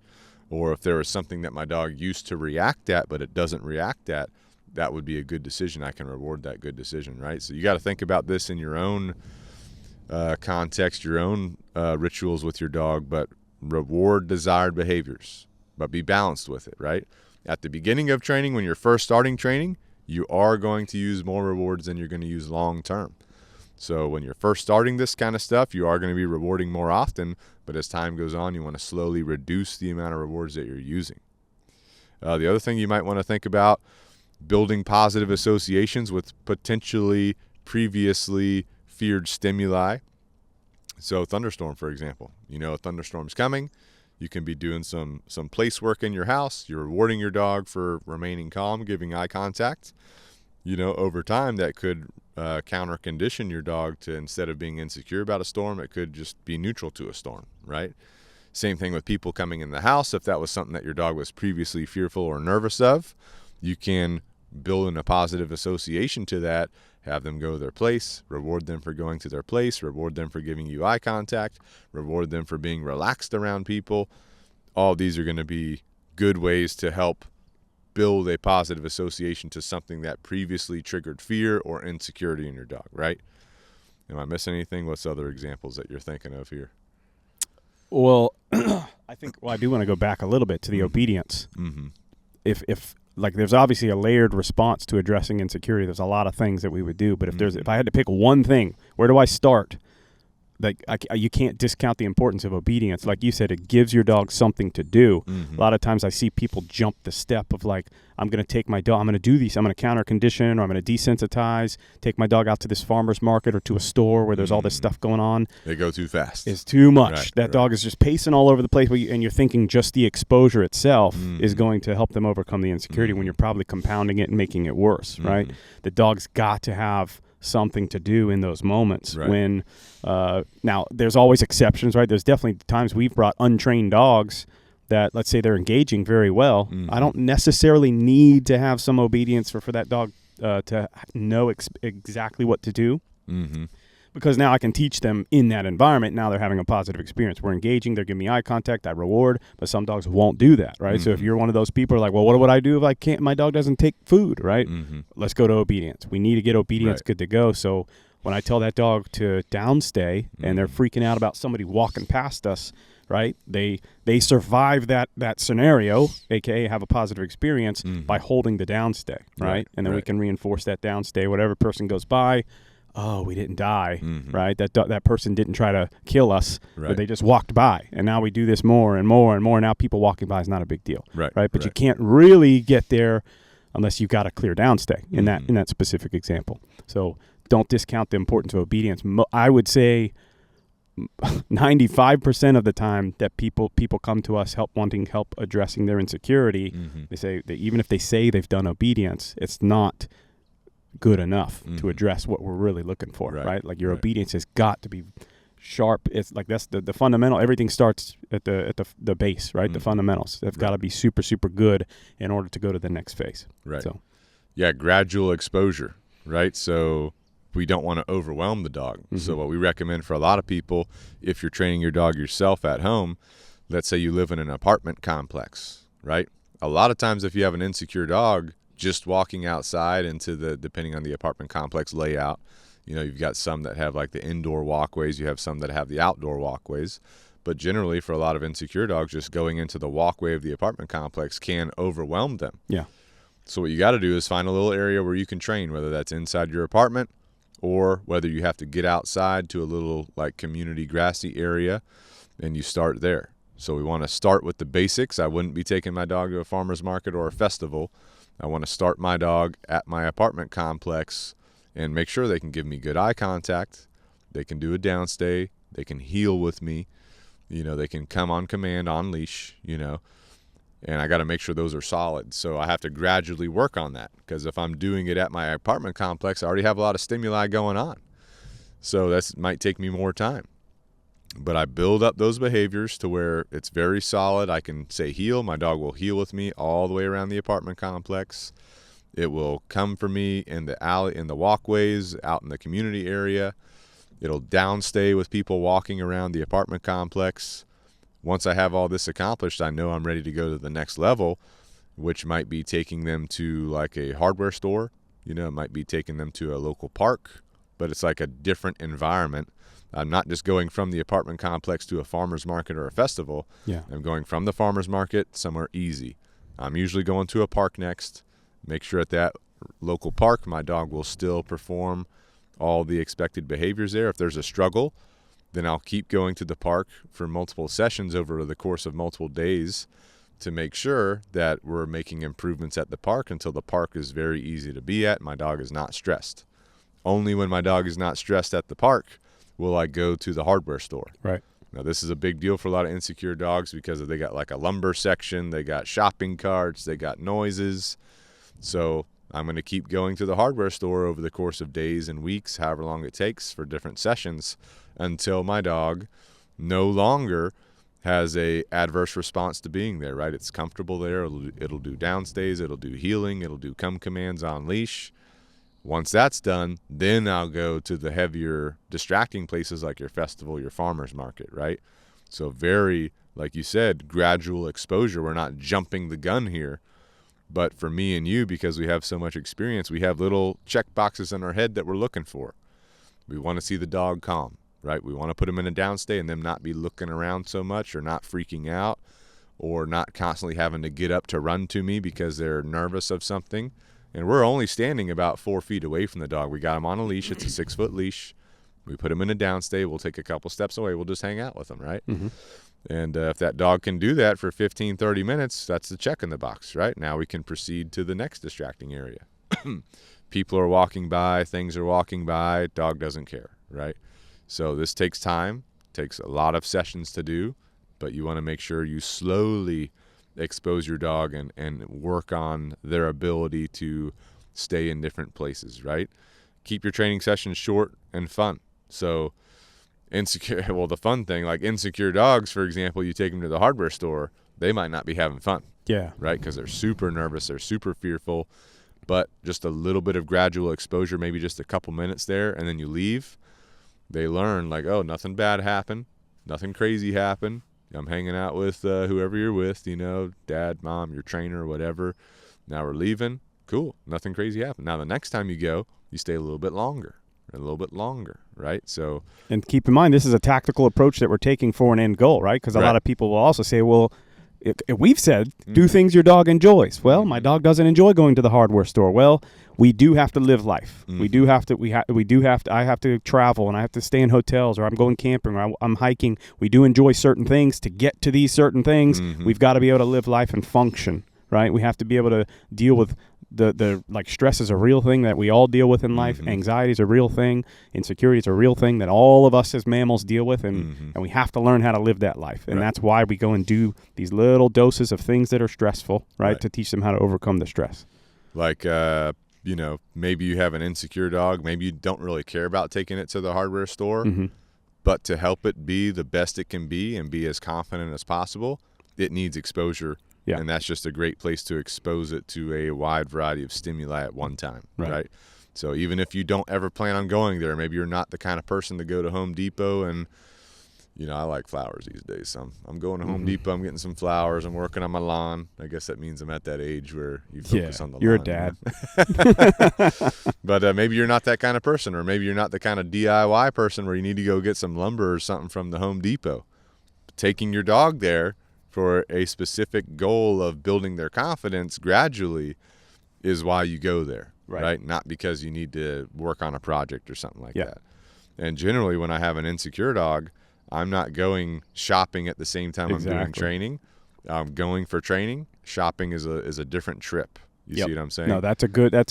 Or if there was something that my dog used to react at, but it doesn't react at, that would be a good decision. I can reward that good decision, right? So you got to think about this in your own context, your own rituals with your dog, but reward desired behaviors, but be balanced with it, right? At the beginning of training, when you're first starting training, you are going to use more rewards than you're going to use long term. So when you're first starting this kind of stuff, you are going to be rewarding more often, but as time goes on, you want to slowly reduce the amount of rewards that you're using. The other thing you might want to think about, building positive associations with potentially previously feared stimuli. So thunderstorm, for example, a thunderstorm's coming. You can be doing some place work in your house. You're rewarding your dog for remaining calm, giving eye contact. Over time, that could counter condition your dog to, instead of being insecure about a storm, it could just be neutral to a storm, right? Same thing with people coming in the house. If that was something that your dog was previously fearful or nervous of, you can build in a positive association to that, have them go to their place, reward them for going to their place, reward them for giving you eye contact, reward them for being relaxed around people. All these are going to be good ways to help build a positive association to something that previously triggered fear or insecurity in your dog, right? Am I missing anything? What's other examples that you're thinking of here? Well, I do want to go back a little bit to the obedience. Mm-hmm. If like there's obviously a layered response to addressing insecurity. There's a lot of things that we would do, but if I had to pick one thing, where do I start? Like you can't discount the importance of obedience. Like you said, it gives your dog something to do. Mm-hmm. A lot of times I see people jump the step of like, I'm going to take my dog, I'm going to do these, I'm going to counter condition, or I'm going to desensitize, take my dog out to this farmer's market or to a store where there's all this stuff going on. They go too fast. It's too much. Right, that dog is just pacing all over the place, and you're thinking just the exposure itself is going to help them overcome the insecurity when you're probably compounding it and making it worse, right? The dog's got to have something to do in those moments. Right. When now there's always exceptions, right? There's definitely times we've brought untrained dogs that, let's say, they're engaging very well. I don't necessarily need to have some obedience for that dog to know exactly what to do. because now I can teach them in that environment. Now they're having a positive experience. We're engaging. They're giving me eye contact. I reward. But some dogs won't do that, right? So if you're one of those people who are like, well, what would I do if I can't? My dog doesn't take food, right? Let's go to obedience. We need to get obedience good to go. So when I tell that dog to downstay and they're freaking out about somebody walking past us, right? They survive that scenario, aka have a positive experience by holding the downstay, right? And then we can reinforce that downstay. Whatever person goes by, oh, we didn't die, right? That person didn't try to kill us, but they just walked by. And now we do this more and more and more. Now people walking by is not a big deal, right? But you can't really get there unless you've got a clear downstay in that specific example. So don't discount the importance of obedience. I would say 95% of the time that people come to us wanting help addressing their insecurity, they say that even if they say they've done obedience, it's not good enough to address what we're really looking for, right? Like your obedience has got to be sharp. It's like that's the fundamental. Everything starts at the base, right? The fundamentals. They've got to be super, super good in order to go to the next phase. Right. So, yeah, gradual exposure, right? So we don't want to overwhelm the dog. So what we recommend for a lot of people, if you're training your dog yourself at home, let's say you live in an apartment complex, right? A lot of times if you have an insecure dog, just walking outside into depending on the apartment complex layout, you've got some that have like the indoor walkways, you have some that have the outdoor walkways. But generally for a lot of insecure dogs, just going into the walkway of the apartment complex can overwhelm them. Yeah. So what you got to do is find a little area where you can train, whether that's inside your apartment or whether you have to get outside to a little like community grassy area and you start there. So we want to start with the basics. I wouldn't be taking my dog to a farmer's market or a festival. I want to start my dog at my apartment complex and make sure they can give me good eye contact. They can do a downstay. They can heel with me. They can come on command, on leash, and I got to make sure those are solid. So I have to gradually work on that because if I'm doing it at my apartment complex, I already have a lot of stimuli going on. So that might take me more time. But I build up those behaviors to where it's very solid. I can say heel. My dog will heel with me all the way around the apartment complex. It will come for me in the alley, in the walkways, out in the community area. It'll downstay with people walking around the apartment complex. Once I have all this accomplished, I know I'm ready to go to the next level, which might be taking them to like a hardware store. It might be taking them to a local park, but it's like a different environment. I'm not just going from the apartment complex to a farmer's market or a festival. Yeah. I'm going from the farmer's market somewhere easy. I'm usually going to a park next. Make sure at that local park, my dog will still perform all the expected behaviors there. If there's a struggle, then I'll keep going to the park for multiple sessions over the course of multiple days to make sure that we're making improvements at the park until the park is very easy to be at. My dog is not stressed. Only when my dog is not stressed at the park will I go to the hardware store. Right. Now, this is a big deal for a lot of insecure dogs because they got like a lumber section, they got shopping carts, they got noises. So I'm going to keep going to the hardware store over the course of days and weeks, however long it takes for different sessions, until my dog no longer has a adverse response to being there, right? It's comfortable there. It'll do downstays. It'll do healing. It'll do come commands on leash. Once that's done, then I'll go to the heavier distracting places like your festival, your farmer's market, right? So very, like you said, gradual exposure. We're not jumping the gun here. But for me and you, because we have so much experience, we have little check boxes in our head that we're looking for. We want to see the dog calm, right? We want to put them in a downstay and them not be looking around so much or not freaking out or not constantly having to get up to run to me because they're nervous of something. And we're only standing about 4 feet away from the dog. We got him on a leash. It's a 6-foot leash. We put him in a downstay. We'll take a couple steps away. We'll just hang out with him, right? And if that dog can do that for 15, 30 minutes, that's the check in the box, right? Now we can proceed to the next distracting area. People are walking by, things are walking by, dog doesn't care, right? So this takes time, takes a lot of sessions to do, but you want to make sure you slowly expose your dog and work on their ability to stay in different places, right? Keep your training sessions short and fun. So the fun thing, like insecure dogs, for example, you take them to the hardware store, they might not be having fun. Yeah. Right? Because they're super nervous, they're super fearful, but just a little bit of gradual exposure, maybe just a couple minutes there, and then you leave. they learn like, oh, nothing bad happened, nothing crazy happened. I'm hanging out with whoever you're with, dad, mom, your trainer, whatever. Now we're leaving. Cool. Nothing crazy happened. Now the next time you go, you stay a little bit longer, right? So, and keep in mind, this is a tactical approach that we're taking for an end goal, right? Because a lot of people will also say, well, we've said do things your dog enjoys. Well, my dog doesn't enjoy going to the hardware store. Well, we do have to live life. We do have to. I have to travel, and I have to stay in hotels, or I'm going camping, or I'm hiking. We do enjoy certain things. To get to these certain things, we've got to be able to live life and function, right? We have to be able to deal with the like stress is a real thing that we all deal with in life. Anxiety is a real thing. Insecurity is a real thing that all of us as mammals deal with, and we have to learn how to live that life. And that's why we go and do these little doses of things that are stressful, right? To teach them how to overcome the stress. Like, maybe you have an insecure dog. Maybe you don't really care about taking it to the hardware store, but to help it be the best it can be and be as confident as possible, it needs exposure. Yeah. And that's just a great place to expose it to a wide variety of stimuli at one time, right? So even if you don't ever plan on going there, maybe you're not the kind of person to go to Home Depot and, I like flowers these days. So I'm going to Home Depot, I'm getting some flowers, I'm working on my lawn. I guess that means I'm at that age where you focus on the you're lawn. You're a dad. But maybe you're not that kind of person, or maybe you're not the kind of DIY person where you need to go get some lumber or something from the Home Depot. Taking your dog there for a specific goal of building their confidence gradually is why you go there, right? Not because you need to work on a project or something like that. And generally when I have an insecure dog, I'm not going shopping at the same time I'm doing training. I'm going for training. Shopping is a different trip. You see what I'm saying? No, that's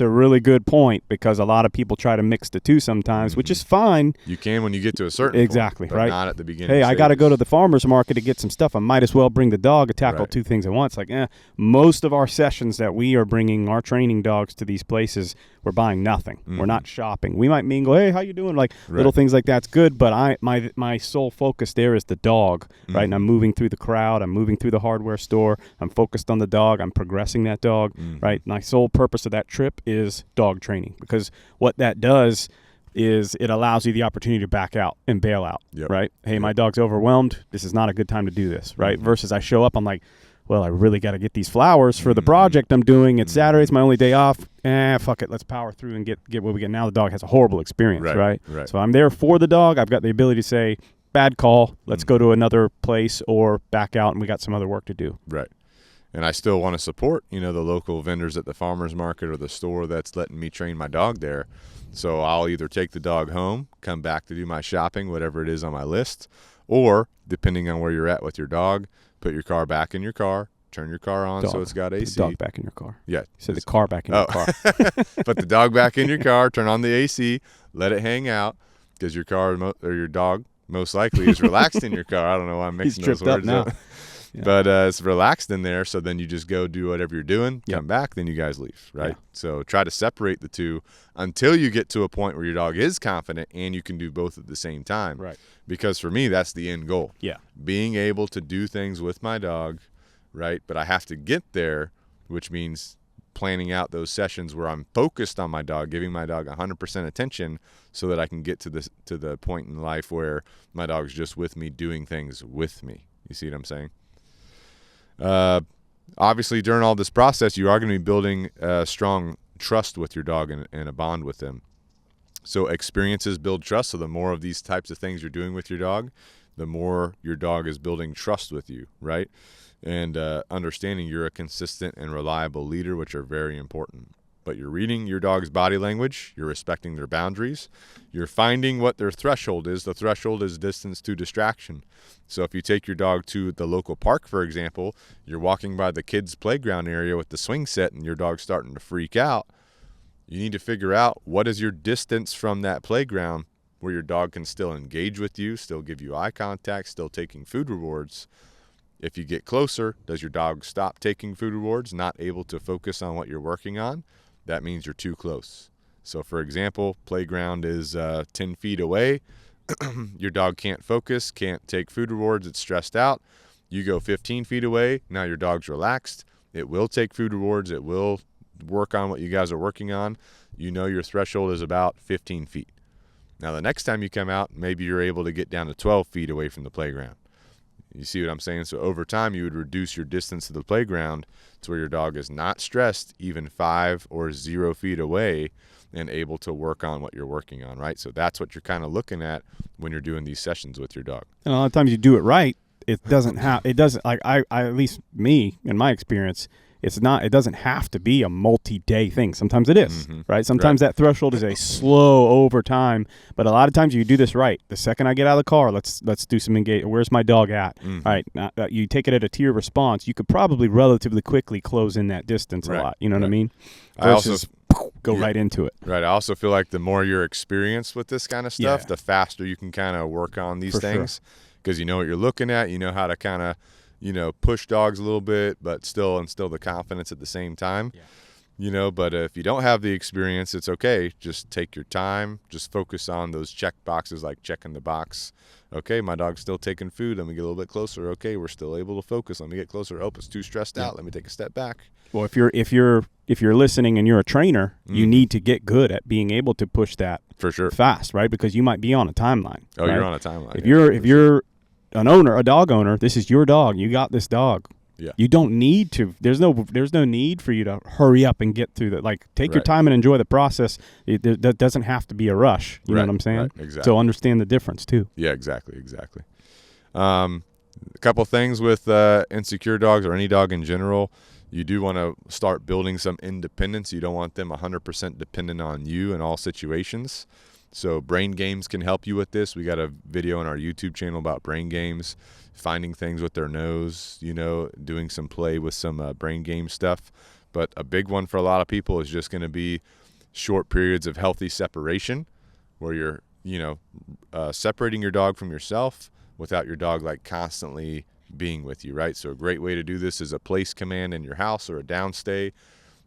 a really good point, because a lot of people try to mix the two sometimes, which is fine. You can when you get to a certain point, but not at the beginning. Hey, I got to go to the farmer's market to get some stuff. I might as well bring the dog and tackle two things at once. Like, most of our sessions that we are bringing our training dogs to these places, we're buying nothing. We're not shopping. We might mingle. Hey, how you doing? Like little things like that's good. But my sole focus there is the dog, right? And I'm moving through the crowd. I'm moving through the hardware store. I'm focused on the dog. I'm progressing that dog, right? My sole purpose of that trip is dog training, because what that does is it allows you the opportunity to back out and bail out, right? Hey, my dog's overwhelmed. This is not a good time to do this, right? Versus I show up, I'm like, well, I really got to get these flowers for the project I'm doing. It's Saturday. It's my only day off. Fuck it. Let's power through and get what we get. Now the dog has a horrible experience, right? So I'm there for the dog. I've got the ability to say, bad call. Let's go to another place, or back out, and we got some other work to do. Right. And I still want to support, the local vendors at the farmer's market or the store that's letting me train my dog there. So I'll either take the dog home, come back to do my shopping, whatever it is on my list, or depending on where you're at with your dog, put your car back in your car, turn your car on so it's got AC. Put the dog back in your car. Yeah. You said the car back in your car. Put the dog back in your car, turn on the AC, let it hang out, because your car or your dog most likely is relaxed in your car. I don't know why I'm mixing those words up. Yeah. But it's relaxed in there, so then you just go do whatever you're doing, come back, then you guys leave, right? Yeah. So try to separate the two until you get to a point where your dog is confident and you can do both at the same time. Right. Because for me, that's the end goal. Yeah. Being able to do things with my dog, right? But I have to get there, which means planning out those sessions where I'm focused on my dog, giving my dog 100% attention, so that I can get to the point in life where my dog's just with me, doing things with me. You see what I'm saying? Obviously, during all this process, you are going to be building strong trust with your dog and a bond with them. So experiences build trust. So the more of these types of things you're doing with your dog, the more your dog is building trust with you, right? And understanding you're a consistent and reliable leader, which are very important. But you're reading your dog's body language, you're respecting their boundaries, you're finding what their threshold is. The threshold is distance to distraction. So if you take your dog to the local park, for example, you're walking by the kids' playground area with the swing set and your dog's starting to freak out, you need to figure out what is your distance from that playground where your dog can still engage with you, still give you eye contact, still taking food rewards. If you get closer, does your dog stop taking food rewards, not able to focus on what you're working on? That means you're too close. So for example, playground is 10 feet away. Your dog can't focus, can't take food rewards, it's stressed out. You go 15 feet away, now your dog's relaxed. It will take food rewards, it will work on what you guys are working on. You know your threshold is about 15 feet. Now, the next time you come out, maybe you're able to get down to 12 feet away from the playground. You see what I'm saying? So over time, you would reduce your distance to the playground to where your dog is not stressed even 5 or 0 feet away and able to work on what you're working on, right? So that's what you're kind of looking at when you're doing these sessions with your dog. And a lot of times you do it right. It doesn't like I at least me, in my experience, it doesn't have to be a multi-day thing. Sometimes it is, right? Sometimes that threshold is a slow over time, but a lot of times you do this right. The second I get out of the car, let's do some engage. Where's my dog at? All right, you take it at a tier response. You could probably relatively quickly close in that distance a lot. You know what I mean? Versus go right into it. Right. I also feel like the more you're experienced with this kind of stuff, the faster you can kind of work on these things because you know what you're looking at. You know how to kind of push dogs a little bit, but still instill the confidence at the same time. But if you don't have the experience, it's okay. Just take your time. Just focus on those check boxes, like checking the box. Okay, my dog's still taking food. Let me get a little bit closer. Okay, we're still able to focus. Let me get closer. Oh, it's too stressed out. Let me take a step back. Well, if you're listening and you're a trainer, you need to get good at being able to push that for sure fast, right? Because you might be on a timeline. Oh, right? You're on a timeline. If you're an owner, a dog owner, this is your dog. You got this dog. Yeah. You don't need to. There's no need for you to hurry up and get through that. Like, take your time and enjoy the process. That doesn't have to be a rush. You know what I'm saying? Right, exactly. So understand the difference too. Yeah, exactly. A couple things with insecure dogs or any dog in general. You do want to start building some independence. You don't want them 100% dependent on you in all situations. So brain games can help you with this. We got a video on our YouTube channel about brain games, finding things with their nose, doing some play with some brain game stuff. But a big one for a lot of people is just going to be short periods of healthy separation where you're, separating your dog from yourself without your dog like constantly being with you, right? So a great way to do this is a place command in your house or a downstay.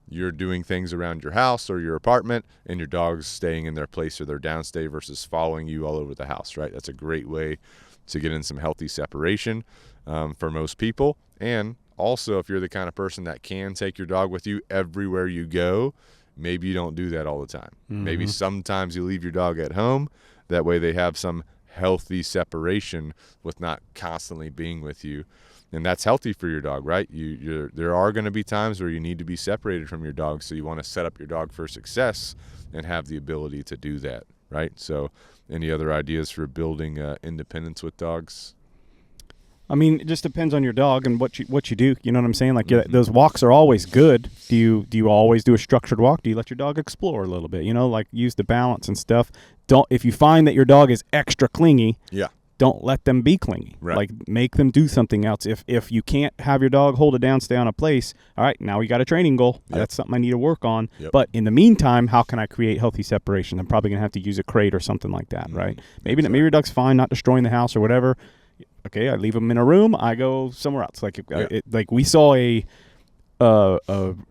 You're doing things around your house or your apartment and your dog's staying in their place or their downstay versus following you all over the house, right? That's a great way to get in some healthy separation for most people. And also, if you're the kind of person that can take your dog with you everywhere you go, maybe you don't do that all the time. Maybe sometimes you leave your dog at home. That way they have some healthy separation with not constantly being with you. And that's healthy for your dog, right? There are going to be times where you need to be separated from your dog, so you want to set up your dog for success and have the ability to do that, right? So any other ideas for building independence with dogs? I mean, it just depends on your dog and what you do. You know what I'm saying? Like those walks are always good. Do you always do a structured walk? Do you let your dog explore a little bit? Like use the balance and stuff. If you find that your dog is extra clingy, don't let them be clingy. Right. Like make them do something else. If you can't have your dog hold it down, stay on a place, all right, now we got a training goal. That's something I need to work on. But in the meantime, how can I create healthy separation? I'm probably going to have to use a crate or something like that, right? Maybe your dog's fine, not destroying the house or whatever. Okay, I leave them in a room. I go somewhere else. Like we saw a heavy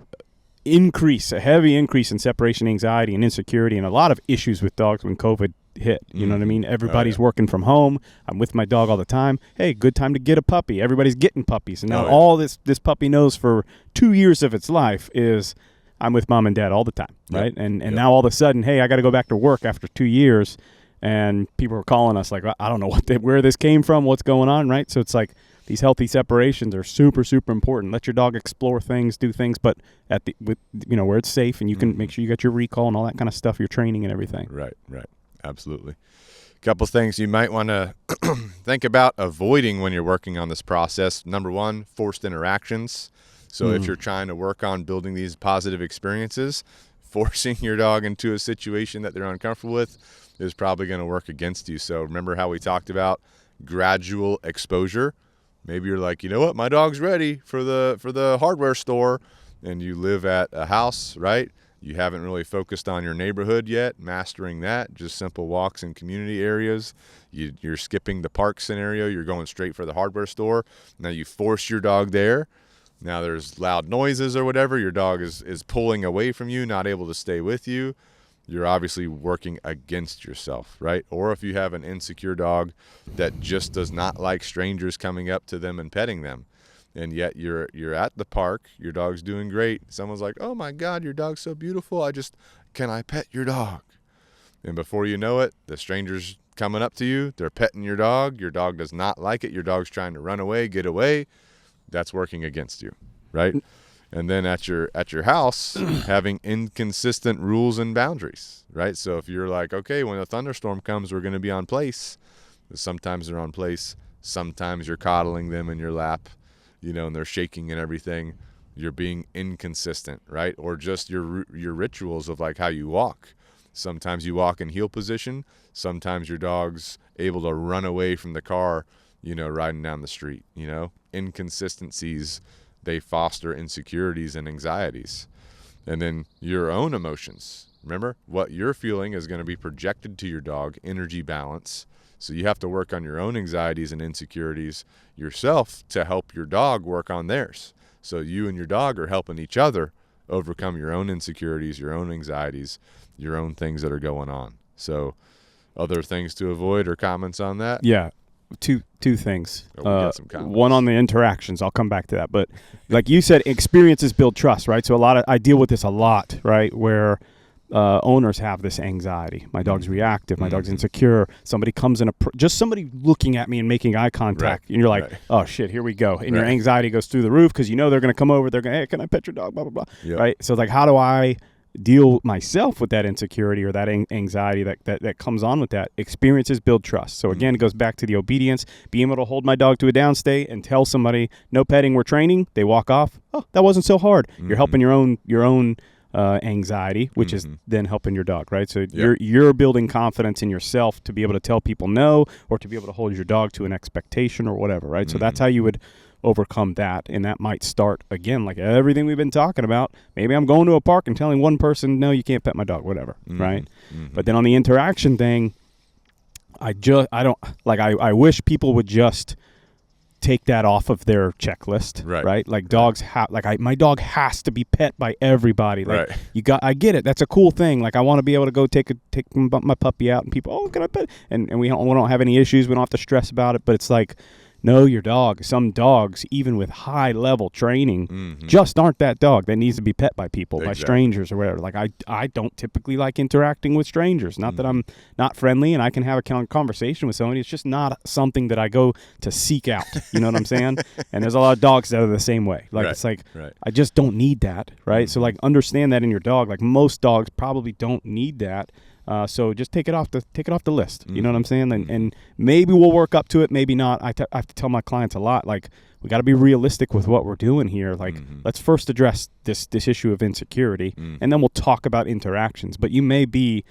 increase in separation anxiety and insecurity and a lot of issues with dogs when COVID hit. You know what I mean? Everybody's working from home. I'm with my dog all the time. Hey, good time to get a puppy. Everybody's getting puppies. And now all this puppy knows for 2 years of its life is I'm with mom and dad all the time, right? And now all of a sudden, hey, I got to go back to work after 2 years. And people are calling us like, I don't know where this came from, what's going on, right? So it's like these healthy separations are super, super important. Let your dog explore things, do things, but where it's safe and you can make sure you got your recall and all that kind of stuff, your training and everything. Right. Absolutely. A couple things you might want to think about avoiding when you're working on this process. Number one, forced interactions. So if you're trying to work on building these positive experiences, forcing your dog into a situation that they're uncomfortable with is probably going to work against you. So remember how we talked about gradual exposure? Maybe you're like, you know what, my dog's ready for the hardware store, and you live at a house, right? You haven't really focused on your neighborhood yet, mastering that, just simple walks in community areas. You're skipping the park scenario. You're going straight for the hardware store. Now you force your dog there. Now there's loud noises or whatever. Your dog is pulling away from you, not able to stay with you. You're obviously working against yourself, right? Or if you have an insecure dog that just does not like strangers coming up to them and petting them, and yet you're at the park, your dog's doing great. Someone's like, oh my God, your dog's so beautiful. Can I pet your dog? And before you know it, the stranger's coming up to you. They're petting your dog. Your dog does not like it. Your dog's trying to run away, get away. That's working against you, right? And then at your house, having inconsistent rules and boundaries, right? So if you're like, okay, when a thunderstorm comes, we're going to be on place. Sometimes they're on place. Sometimes you're coddling them in your lap, and they're shaking and everything. You're being inconsistent, right? Or just your rituals of like how you walk. Sometimes you walk in heel position. Sometimes your dog's able to run away from the car, riding down the street. Inconsistencies, they foster insecurities and anxieties. And then your own emotions. Remember, what you're feeling is going to be projected to your dog, energy balance. So you have to work on your own anxieties and insecurities yourself to help your dog work on theirs. So you and your dog are helping each other overcome your own insecurities, your own anxieties, your own things that are going on. So other things to avoid or comments on that? Yeah. Two things. Oh, we got some comments. One on the interactions. I'll come back to that. But like you said, experiences build trust, right? So I deal with this a lot, right? Where owners have this anxiety. My dog's reactive. My dog's insecure. Somebody comes in, just somebody looking at me and making eye contact. Right. And you're like, oh, shit, here we go. And your anxiety goes through the roof because they're going to come over. They're going, hey, can I pet your dog, blah, blah, blah. Yep. Right? So like, how do I deal myself with that insecurity or that anxiety that comes on with that? Experiences build trust. So again, it goes back to the obedience, being able to hold my dog to a downstate and tell somebody, no petting, we're training. They walk off. Oh, that wasn't so hard. You're helping your own anxiety, which is then helping your dog, right? So you're building confidence in yourself to be able to tell people no, or to be able to hold your dog to an expectation or whatever, right? So that's how you would overcome that. And that might start, again, like everything we've been talking about. Maybe I'm going to a park and telling one person, no, you can't pet my dog, whatever, right? But then on the interaction thing, I wish people would just take that off of their checklist, right? Like dogs my dog has to be pet by everybody. Like I get it. That's a cool thing. Like I want to be able to go take my puppy out and people, oh, can I pet? And we don't have any issues. We don't have to stress about it. But it's like, no, your dog. Some dogs, even with high level training, just aren't that dog that needs to be pet by people, by strangers or whatever. Like I don't typically like interacting with strangers. Not that I'm not friendly and I can have a conversation with somebody. It's just not something that I go to seek out. You know what I'm saying? And there's a lot of dogs that are the same way. Like it's like I just don't need that, right? So like understand that in your dog. Like most dogs probably don't need that. So just take it off the list. You know what I'm saying? And maybe we'll work up to it, maybe not. I have to tell my clients a lot, like, we got to be realistic with what we're doing here. Like, let's first address this issue of insecurity, and then we'll talk about interactions. But you may be,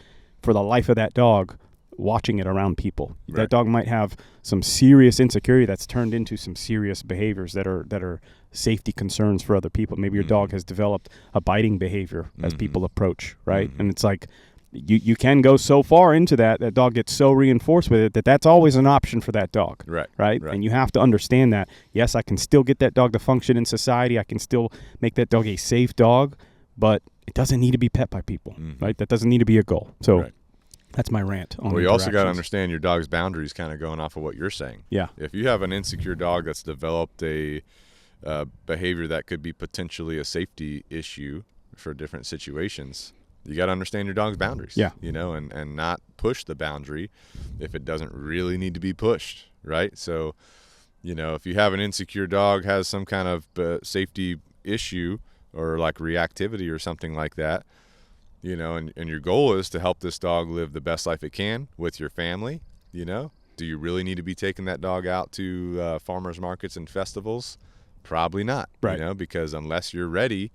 for the life of that dog, watching it around people. That dog might have some serious insecurity that's turned into some serious behaviors that are safety concerns for other people. Maybe your dog has developed a biting behavior as people approach, right? And it's like, you can go so far into that dog gets so reinforced with it that's always an option for that dog, right? And you have to understand that, yes, I can still get that dog to function in society. I can still make that dog a safe dog, but it doesn't need to be pet by people, right? That doesn't need to be a goal. So that's my rant on you also got to understand your dog's boundaries, kind of going off of what you're saying. Yeah. If you have an insecure dog that's developed a behavior that could be potentially a safety issue for different situations, you got to understand your dog's boundaries, and not push the boundary if it doesn't really need to be pushed, right? So, if you have an insecure dog, has some kind of safety issue or like reactivity or something like that, and your goal is to help this dog live the best life it can with your family, do you really need to be taking that dog out to farmers markets and festivals? Probably not, because unless you're ready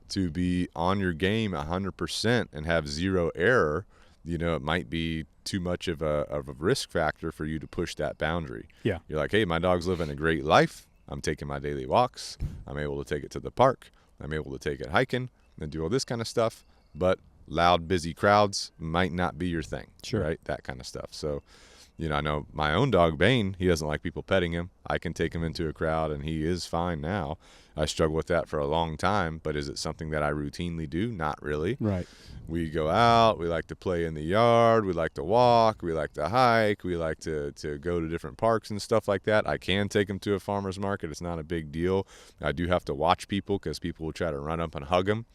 to be on your game 100% and have zero error, it might be too much of a risk factor for you to push that boundary. Yeah. You're like, hey, my dog's living a great life. I'm taking my daily walks. I'm able to take it to the park. I'm able to take it hiking and do all this kind of stuff. But loud, busy crowds might not be your thing, right? That kind of stuff. So, I know my own dog, Bane, he doesn't like people petting him. I can take him into a crowd, and he is fine now. I struggled with that for a long time, but is it something that I routinely do? Not really. Right. We go out. We like to play in the yard. We like to walk. We like to hike. We like to go to different parks and stuff like that. I can take him to a farmer's market. It's not a big deal. I do have to watch people because people will try to run up and hug him,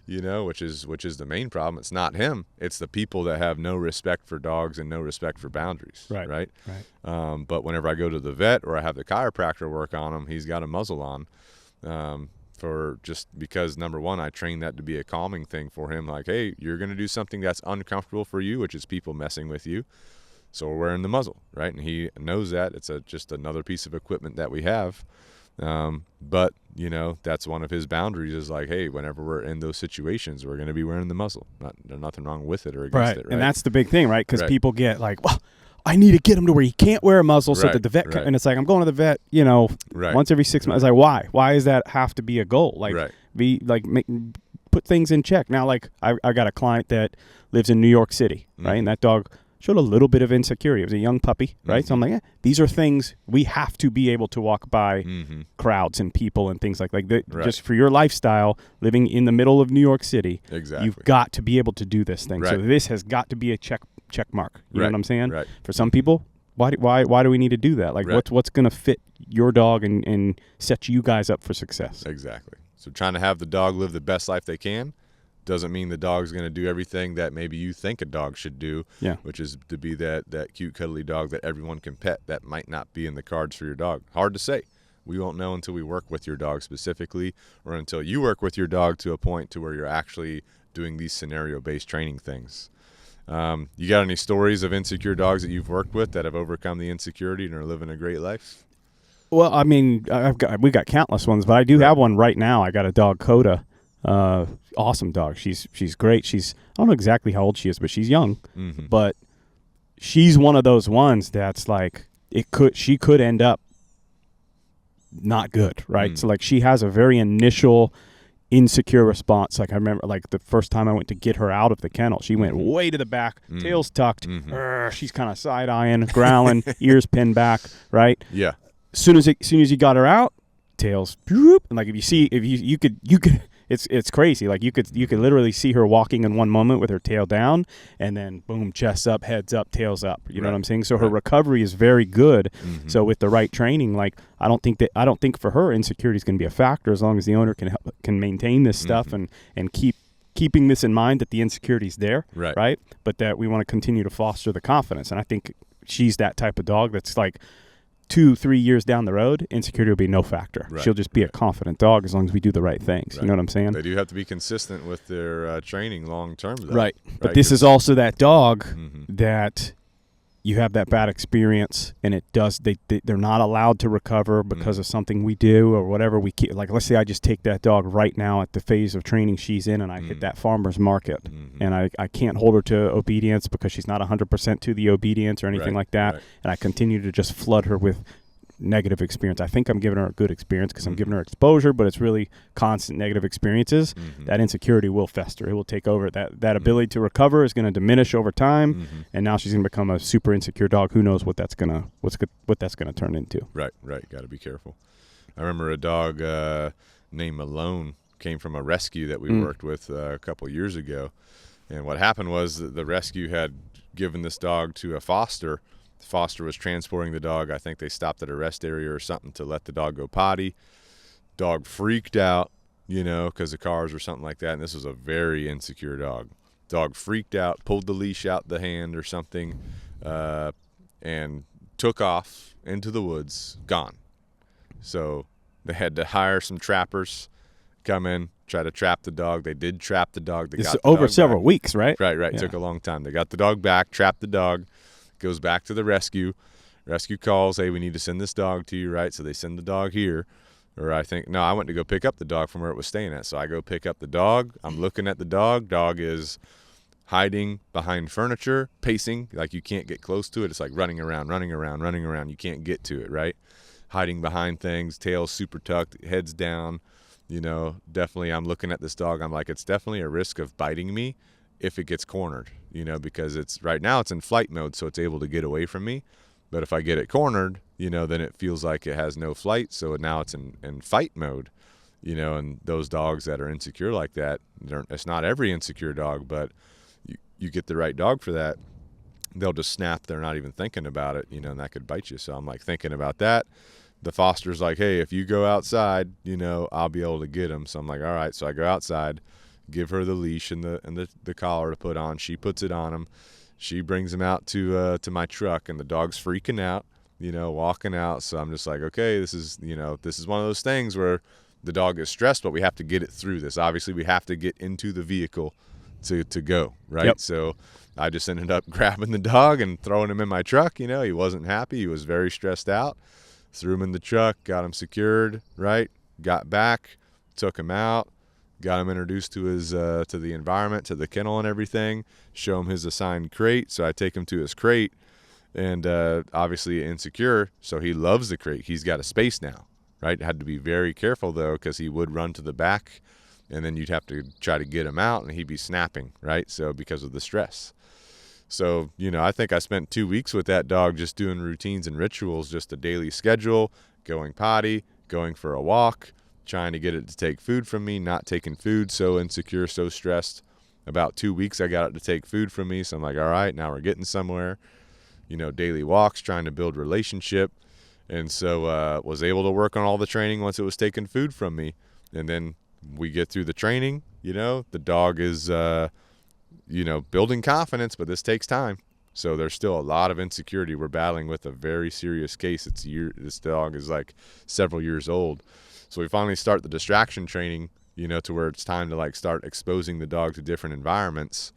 you know, which is the main problem. It's not him. It's the people that have no respect for dogs and no respect for boundaries. Right. But whenever I go to the vet or I have the chiropractor work on him, he's got a muzzle on. For just because, number one, I train that to be a calming thing for him. Like, hey, you're going to do something that's uncomfortable for you, which is people messing with you. So we're wearing the muzzle, right? And he knows that. It's just another piece of equipment that we have. But, you know, that's one of his boundaries is like, hey, whenever we're in those situations, we're going to be wearing the muzzle. There's nothing wrong with it or against it, right? And that's the big thing, right? Because people get like, well, I need to get him to where he can't wear a muzzle so that the vet can, and it's like, I'm going to the vet, you know, once every 6 months. It's like, why? Why does that have to be a goal? Like, be like, put things in check. Now, like, I got a client that lives in New York City, right? And that dog showed a little bit of insecurity. It was a young puppy, right? So I'm like, these are things we have to be able to walk by crowds and people and things like that. Just for your lifestyle, living in the middle of New York City, you've got to be able to do this thing. So this has got to be a check mark. You know what I'm saying? For some people, why do we need to do that? Like, what's going to fit your dog and set you guys up for success? Exactly. So trying to have the dog live the best life they can doesn't mean the dog's going to do everything that maybe you think a dog should do, which is to be that cute, cuddly dog that everyone can pet. That might not be in the cards for your dog. Hard to say. We won't know until we work with your dog specifically, or until you work with your dog to a point to where you're actually doing these scenario-based training things. You got any stories of insecure dogs that you've worked with that have overcome the insecurity and are living a great life? Well, I mean, we got countless ones, but I do have one right now. I got a dog, Coda. Awesome dog. She's great. I don't know exactly how old she is, but she's young. But she's one of those ones that's like she could end up not good, right? So like she has a very initial insecure response. Like I remember like the first time I went to get her out of the kennel, she went way to the back, tail's tucked. She's kind of side-eyeing, growling, ears pinned back, right? Yeah. As soon as you got her out, tails, and like if you could it's crazy. Like you could literally see her walking in one moment with her tail down, and then boom, chest up, heads up, tails up. You know what I'm saying? So her recovery is very good. So with the right training, like I don't think for her insecurity is going to be a factor as long as the owner can maintain this stuff and keeping this in mind that the insecurity is there, right? But that we want to continue to foster the confidence. And I think she's that type of dog that's like 2-3 years down the road, insecurity will be no factor. She'll just be a confident dog as long as we do the right things. You know what I'm saying? They do have to be consistent with their training long term. Right. But this is also that dog that you have that bad experience, and they're not allowed to recover because of something we do or whatever we keep. Like, let's say I just take that dog right now at the phase of training she's in, and I hit that farmer's market, and I can't hold her to obedience because she's not 100% to the obedience or anything like that, and I continue to just flood her with negative experience. I think I'm giving her a good experience because I'm giving her exposure, but it's really constant negative experiences. That insecurity will fester. It will take over. That ability to recover is going to diminish over time, and now she's going to become a super insecure dog. Who knows what that's gonna turn into? Right. Got to be careful. I remember a dog named Malone came from a rescue that we worked with a couple years ago, and what happened was that the rescue had given this dog to a foster. The foster was transporting the dog. I think they stopped at a rest area or something to let the dog go potty. Dog freaked out, because of cars or something like that. And this was a very insecure dog. Dog freaked out, pulled the leash out the hand or something, and took off into the woods, gone. So they had to hire some trappers, come in, try to trap the dog. They did trap the dog. They got over several weeks, right? Right. Yeah. It took a long time. They got the dog back, trapped the dog. Goes back to the rescue. Rescue calls, hey, we need to send this dog to you, right? So they send the dog here. Or I went to go pick up the dog from where it was staying at. So I go pick up the dog. I'm looking at the dog. Dog is hiding behind furniture, pacing, like you can't get close to it. It's like running around. You can't get to it, right? Hiding behind things, tail super tucked, heads down. Definitely I'm looking at this dog. I'm like, it's definitely a risk of biting me if it gets cornered, because it's right now it's in flight mode, so it's able to get away from me. But if I get it cornered, then it feels like it has no flight. So now it's in fight mode, and those dogs that are insecure like that, it's not every insecure dog, but you get the right dog for that, they'll just snap. They're not even thinking about it, and that could bite you. So I'm like thinking about that. The foster's like, hey, if you go outside, I'll be able to get him. So I'm like, all right. So I go outside, give her the leash and the collar to put on. She puts it on him. She brings him out to my truck, and the dog's freaking out, walking out. So I'm just like, okay, this is one of those things where the dog is stressed, but we have to get it through this. Obviously, we have to get into the vehicle to go, right? Yep. So I just ended up grabbing the dog and throwing him in my truck. He wasn't happy. He was very stressed out. Threw him in the truck, got him secured, right? Got back, took him out, got him introduced to his to the environment, to the kennel and everything, show him his assigned crate. So I take him to his crate, and obviously insecure, so he loves the crate. He's got a space now, right? Had to be very careful, though, because he would run to the back, and then you'd have to try to get him out, and he'd be snapping, right? So because of the stress. So, I think I spent 2 weeks with that dog just doing routines and rituals, just a daily schedule, going potty, going for a walk, trying to get it to take food from me, not taking food, so insecure, so stressed. About 2 weeks, I got it to take food from me, so I'm like, all right, now we're getting somewhere. Daily walks, trying to build relationship. And so was able to work on all the training once it was taking food from me. And then we get through the training, the dog is building confidence, but this takes time. So there's still a lot of insecurity. We're battling with a very serious case. This dog is like several years old. So we finally start the distraction training, to where it's time to start exposing the dog to different environments.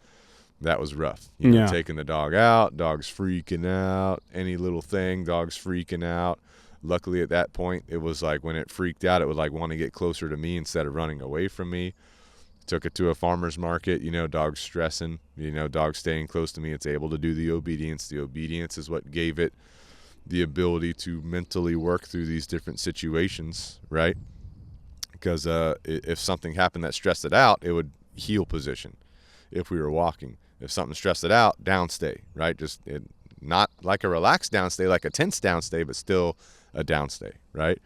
That was rough. Taking the dog out, dog's freaking out, any little thing, dog's freaking out. Luckily at that point, it was like when it freaked out, it would want to get closer to me instead of running away from me. Took it to a farmer's market, dog's stressing, dog's staying close to me. It's able to do the obedience. The obedience is what gave it the ability to mentally work through these different situations, right? Because if something happened that stressed it out, it would heel position if we were walking. If something stressed it out, downstay, right? Not like a relaxed downstay, like a tense downstay, but still a downstay, right?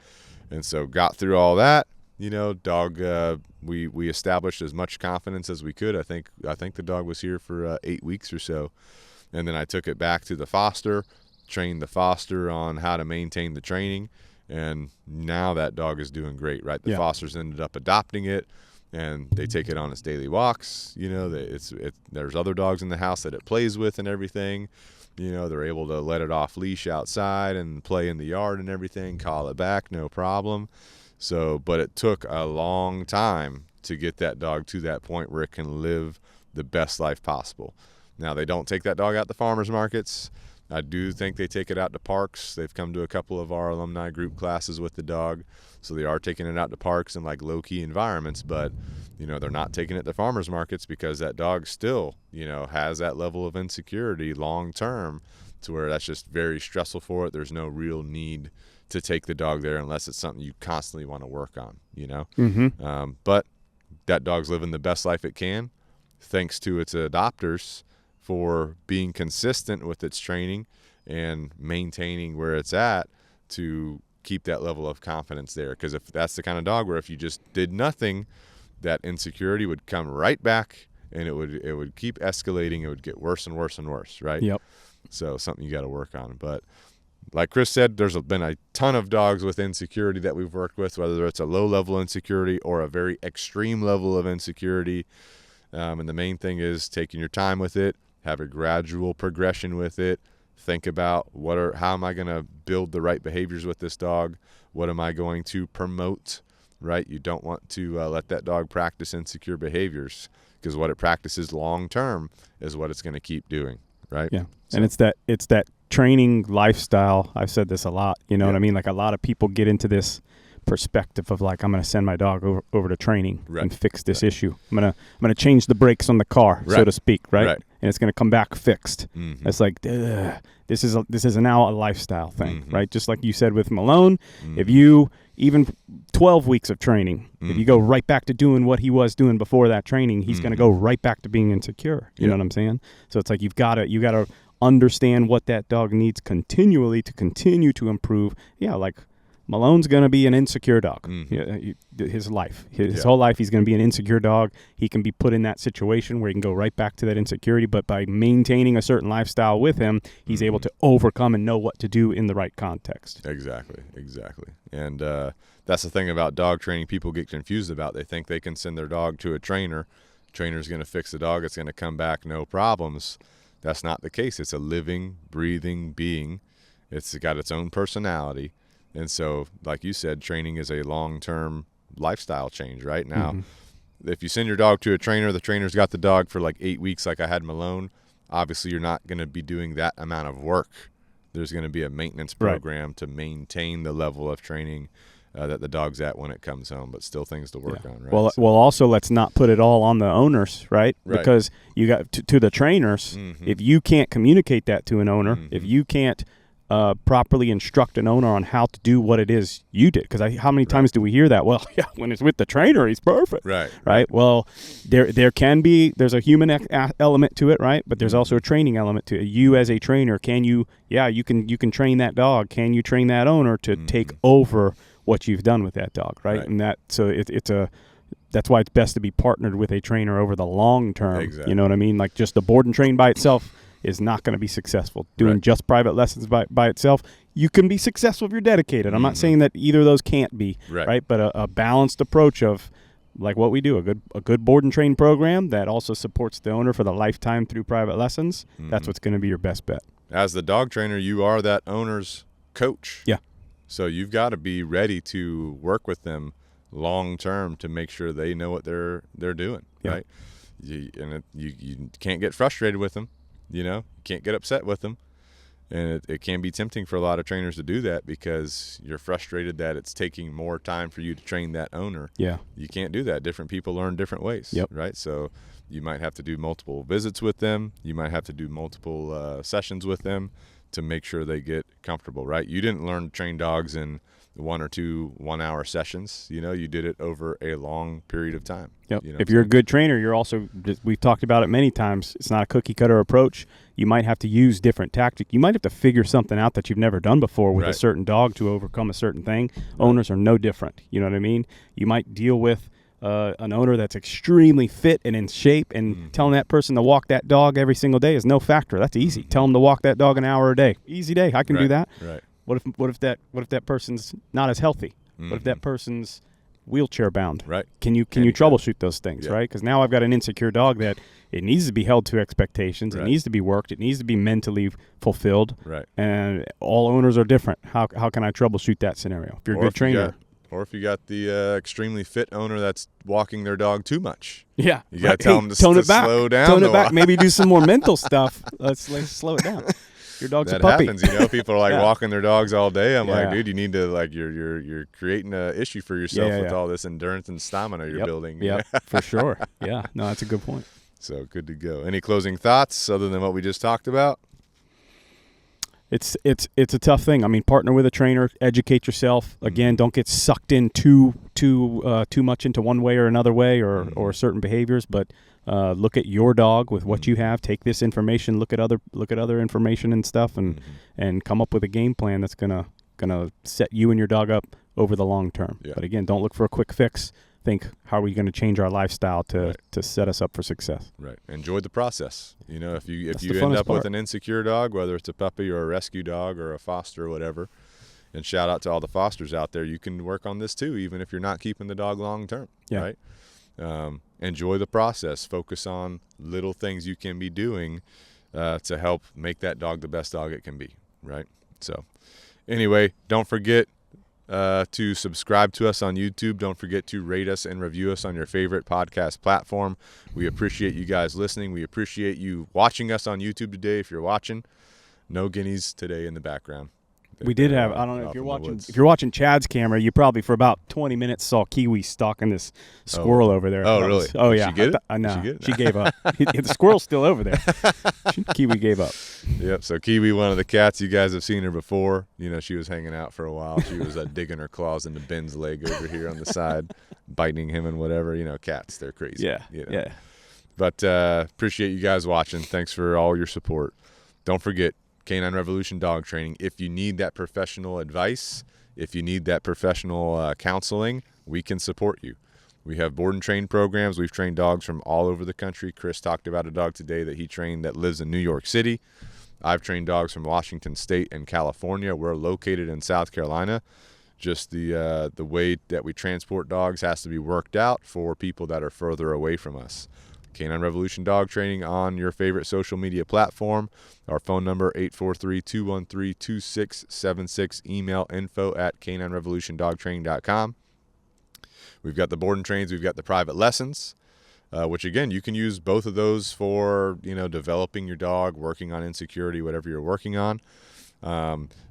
And so got through all that. Dog, we established as much confidence as we could. I think the dog was here for 8 weeks or so. And then I took it back to the foster, trained the foster on how to maintain the training. And now that dog is doing great, right? The fosters ended up adopting it, and they take it on its daily walks. There's other dogs in the house that it plays with and everything. They're able to let it off leash outside and play in the yard and everything, call it back, no problem. So, but it took a long time to get that dog to that point where it can live the best life possible. Now, they don't take that dog out to farmers markets. I do think they take it out to parks. They've come to a couple of our alumni group classes with the dog. So they are taking it out to parks and low-key environments, but, they're not taking it to farmers markets because that dog still, has that level of insecurity long-term to where that's just very stressful for it. There's no real need to take the dog there unless it's something you constantly want to work on, Mm-hmm. But that dog's living the best life it can, thanks to its adopters for being consistent with its training and maintaining where it's at to keep that level of confidence there. Because if that's the kind of dog where if you just did nothing, that insecurity would come right back and it would keep escalating. It would get worse and worse and worse, right? Yep. So something you got to work on. But like Chris said, there's been a ton of dogs with insecurity that we've worked with, whether it's a low-level insecurity or a very extreme level of insecurity. And the main thing is taking your time with it, have a gradual progression with it. Think about how am I going to build the right behaviors with this dog? What am I going to promote, right? You don't want to let that dog practice insecure behaviors because what it practices long-term is what it's going to keep doing, right? Yeah, so. And it's that training lifestyle. I've said this a lot, what I mean? A lot of people get into this perspective of I'm going to send my dog over to training and fix this issue. I'm going to change the brakes on the car, so to speak, right? And it's going to come back fixed. Mm-hmm. It's this is now a lifestyle thing, right? Just like you said with Malone, if you even 12 weeks of training, if you go right back to doing what he was doing before that training, he's going to go right back to being insecure. You know what I'm saying? So it's you got to understand what that dog needs continually to continue to improve. Yeah, Malone's going to be an insecure dog. His life. His whole life, he's going to be an insecure dog. He can be put in that situation where he can go right back to that insecurity, but by maintaining a certain lifestyle with him, he's able to overcome and know what to do in the right context. Exactly. And that's the thing about dog training people get confused about. They think they can send their dog to a trainer trainer's going to fix the dog, it's going to come back no problems. That's not the case. It's a living, breathing being. It's got its own personality. And so, like you said, training is a long-term lifestyle change. Right now, if you send your dog to a trainer, the trainer's got the dog for like 8 weeks like I had Malone, obviously you're not going to be doing that amount of work. There's going to be a maintenance program to maintain the level of training that the dog's at when it comes home, but still things to work on, right? Well, also let's not put it all on the owners, right? Because you got to the trainers, if you can't communicate that to an owner, if you can't properly instruct an owner on how to do what it is you did, because how many times do we hear that? Well, yeah, when it's with the trainer, he's perfect, right? Well, there's a human element to it, right? But there's also a training element to it. You as a trainer, you can train that dog. Can you train that owner to take over what you've done with that dog, right? And that's why it's best to be partnered with a trainer over the long term. Exactly. You know what I mean? Like just the board and train by itself is not going to be successful. Doing just private lessons by itself, you can be successful if you're dedicated. I'm not saying that either of those can't be, right? But a balanced approach of like what we do, a good board and train program that also supports the owner for the lifetime through private lessons, that's what's going to be your best bet. As the dog trainer, you are that owner's coach. Yeah. So you've got to be ready to work with them long term to make sure they know what they're doing, right? You can't get frustrated with them, you can't get upset with them. And it can be tempting for a lot of trainers to do that because you're frustrated that it's taking more time for you to train that owner. Yeah. You can't do that. Different people learn different ways, right? So you might have to do multiple visits with them. You might have to do multiple sessions with them to make sure they get comfortable, right? You didn't learn to train dogs in 1 or 2 1-hour sessions. You did it over a long period of time. Yep. If you're a good trainer, you're also, we've talked about it many times, it's not a cookie cutter approach. You might have to use different tactics. You might have to figure something out that you've never done before with a certain dog to overcome a certain thing. Owners are no different. You know what I mean? You might deal with an owner that's extremely fit and in shape, and telling that person to walk that dog every single day is no factor. That's easy. Tell them to walk that dog an hour a day. Easy day. I can do that. Right. What if that person's not as healthy? What if that person's wheelchair bound? Right. Can you troubleshoot those things, right? Because now I've got an insecure dog that it needs to be held to expectations. It needs to be worked. It needs to be mentally fulfilled. Right. And all owners are different. How can I troubleshoot that scenario? If you're a good trainer. Or if you got the extremely fit owner that's walking their dog too much. Yeah. You got to tell them to slow down. Tone it back. Maybe do some more mental stuff. Let's slow it down. Your dog's a puppy. That happens, People are like walking their dogs all day. I'm like, dude, you need to you're creating an issue for yourself with all this endurance and stamina you're building. Yeah, for sure. Yeah, no, that's a good point. So good to go. Any closing thoughts other than what we just talked about? It's a tough thing. I mean, partner with a trainer, educate yourself. Again, don't get sucked in too much into one way or another way or certain behaviors. But look at your dog with what you have. Take this information. Look at other information and stuff, and come up with a game plan that's gonna set you and your dog up over the long term. Yeah. But again, don't look for a quick fix. Think, how are we going to change our lifestyle to set us up for success? Right. Enjoy the process. If you end up with an insecure dog, whether it's a puppy or a rescue dog or a foster or whatever, and shout out to all the fosters out there, you can work on this too, even if you're not keeping the dog long term. Yeah. Right. Enjoy the process. Focus on little things you can be doing to help make that dog the best dog it can be. Right. So, anyway, don't forget to subscribe to us on YouTube. Don't forget to rate us and review us on your favorite podcast platform. We appreciate you guys listening. We appreciate you watching us on YouTube today. If you're watching, no guineas today in the background. We did have, I don't know, if you're watching Chad's camera, you probably for about 20 minutes saw Kiwi stalking this squirrel over there. Oh, really? Yeah. Did she get it? No, she gave up. The squirrel's still over there. Kiwi gave up. Yep, so Kiwi, one of the cats, you guys have seen her before. She was hanging out for a while. She was digging her claws into Ben's leg over here on the side, biting him and whatever. Cats, they're crazy. Yeah, yeah. But appreciate you guys watching. Thanks for all your support. Don't forget, Canine Revolution Dog Training. If you need that professional advice, if you need that professional counseling, we can support you. We have board and train programs. We've trained dogs from all over the country. Chris talked about a dog today that he trained that lives in New York City. I've trained dogs from Washington State and California. We're located in South Carolina. Just the way that we transport dogs has to be worked out for people that are further away from us. Canine Revolution Dog Training on your favorite social media platform. Our phone number, 843-213-2676. Email info@caninerevolutiondogtraining.com. We've got the board and trains. We've got the private lessons, which, again, you can use both of those for, developing your dog, working on insecurity, whatever you're working on.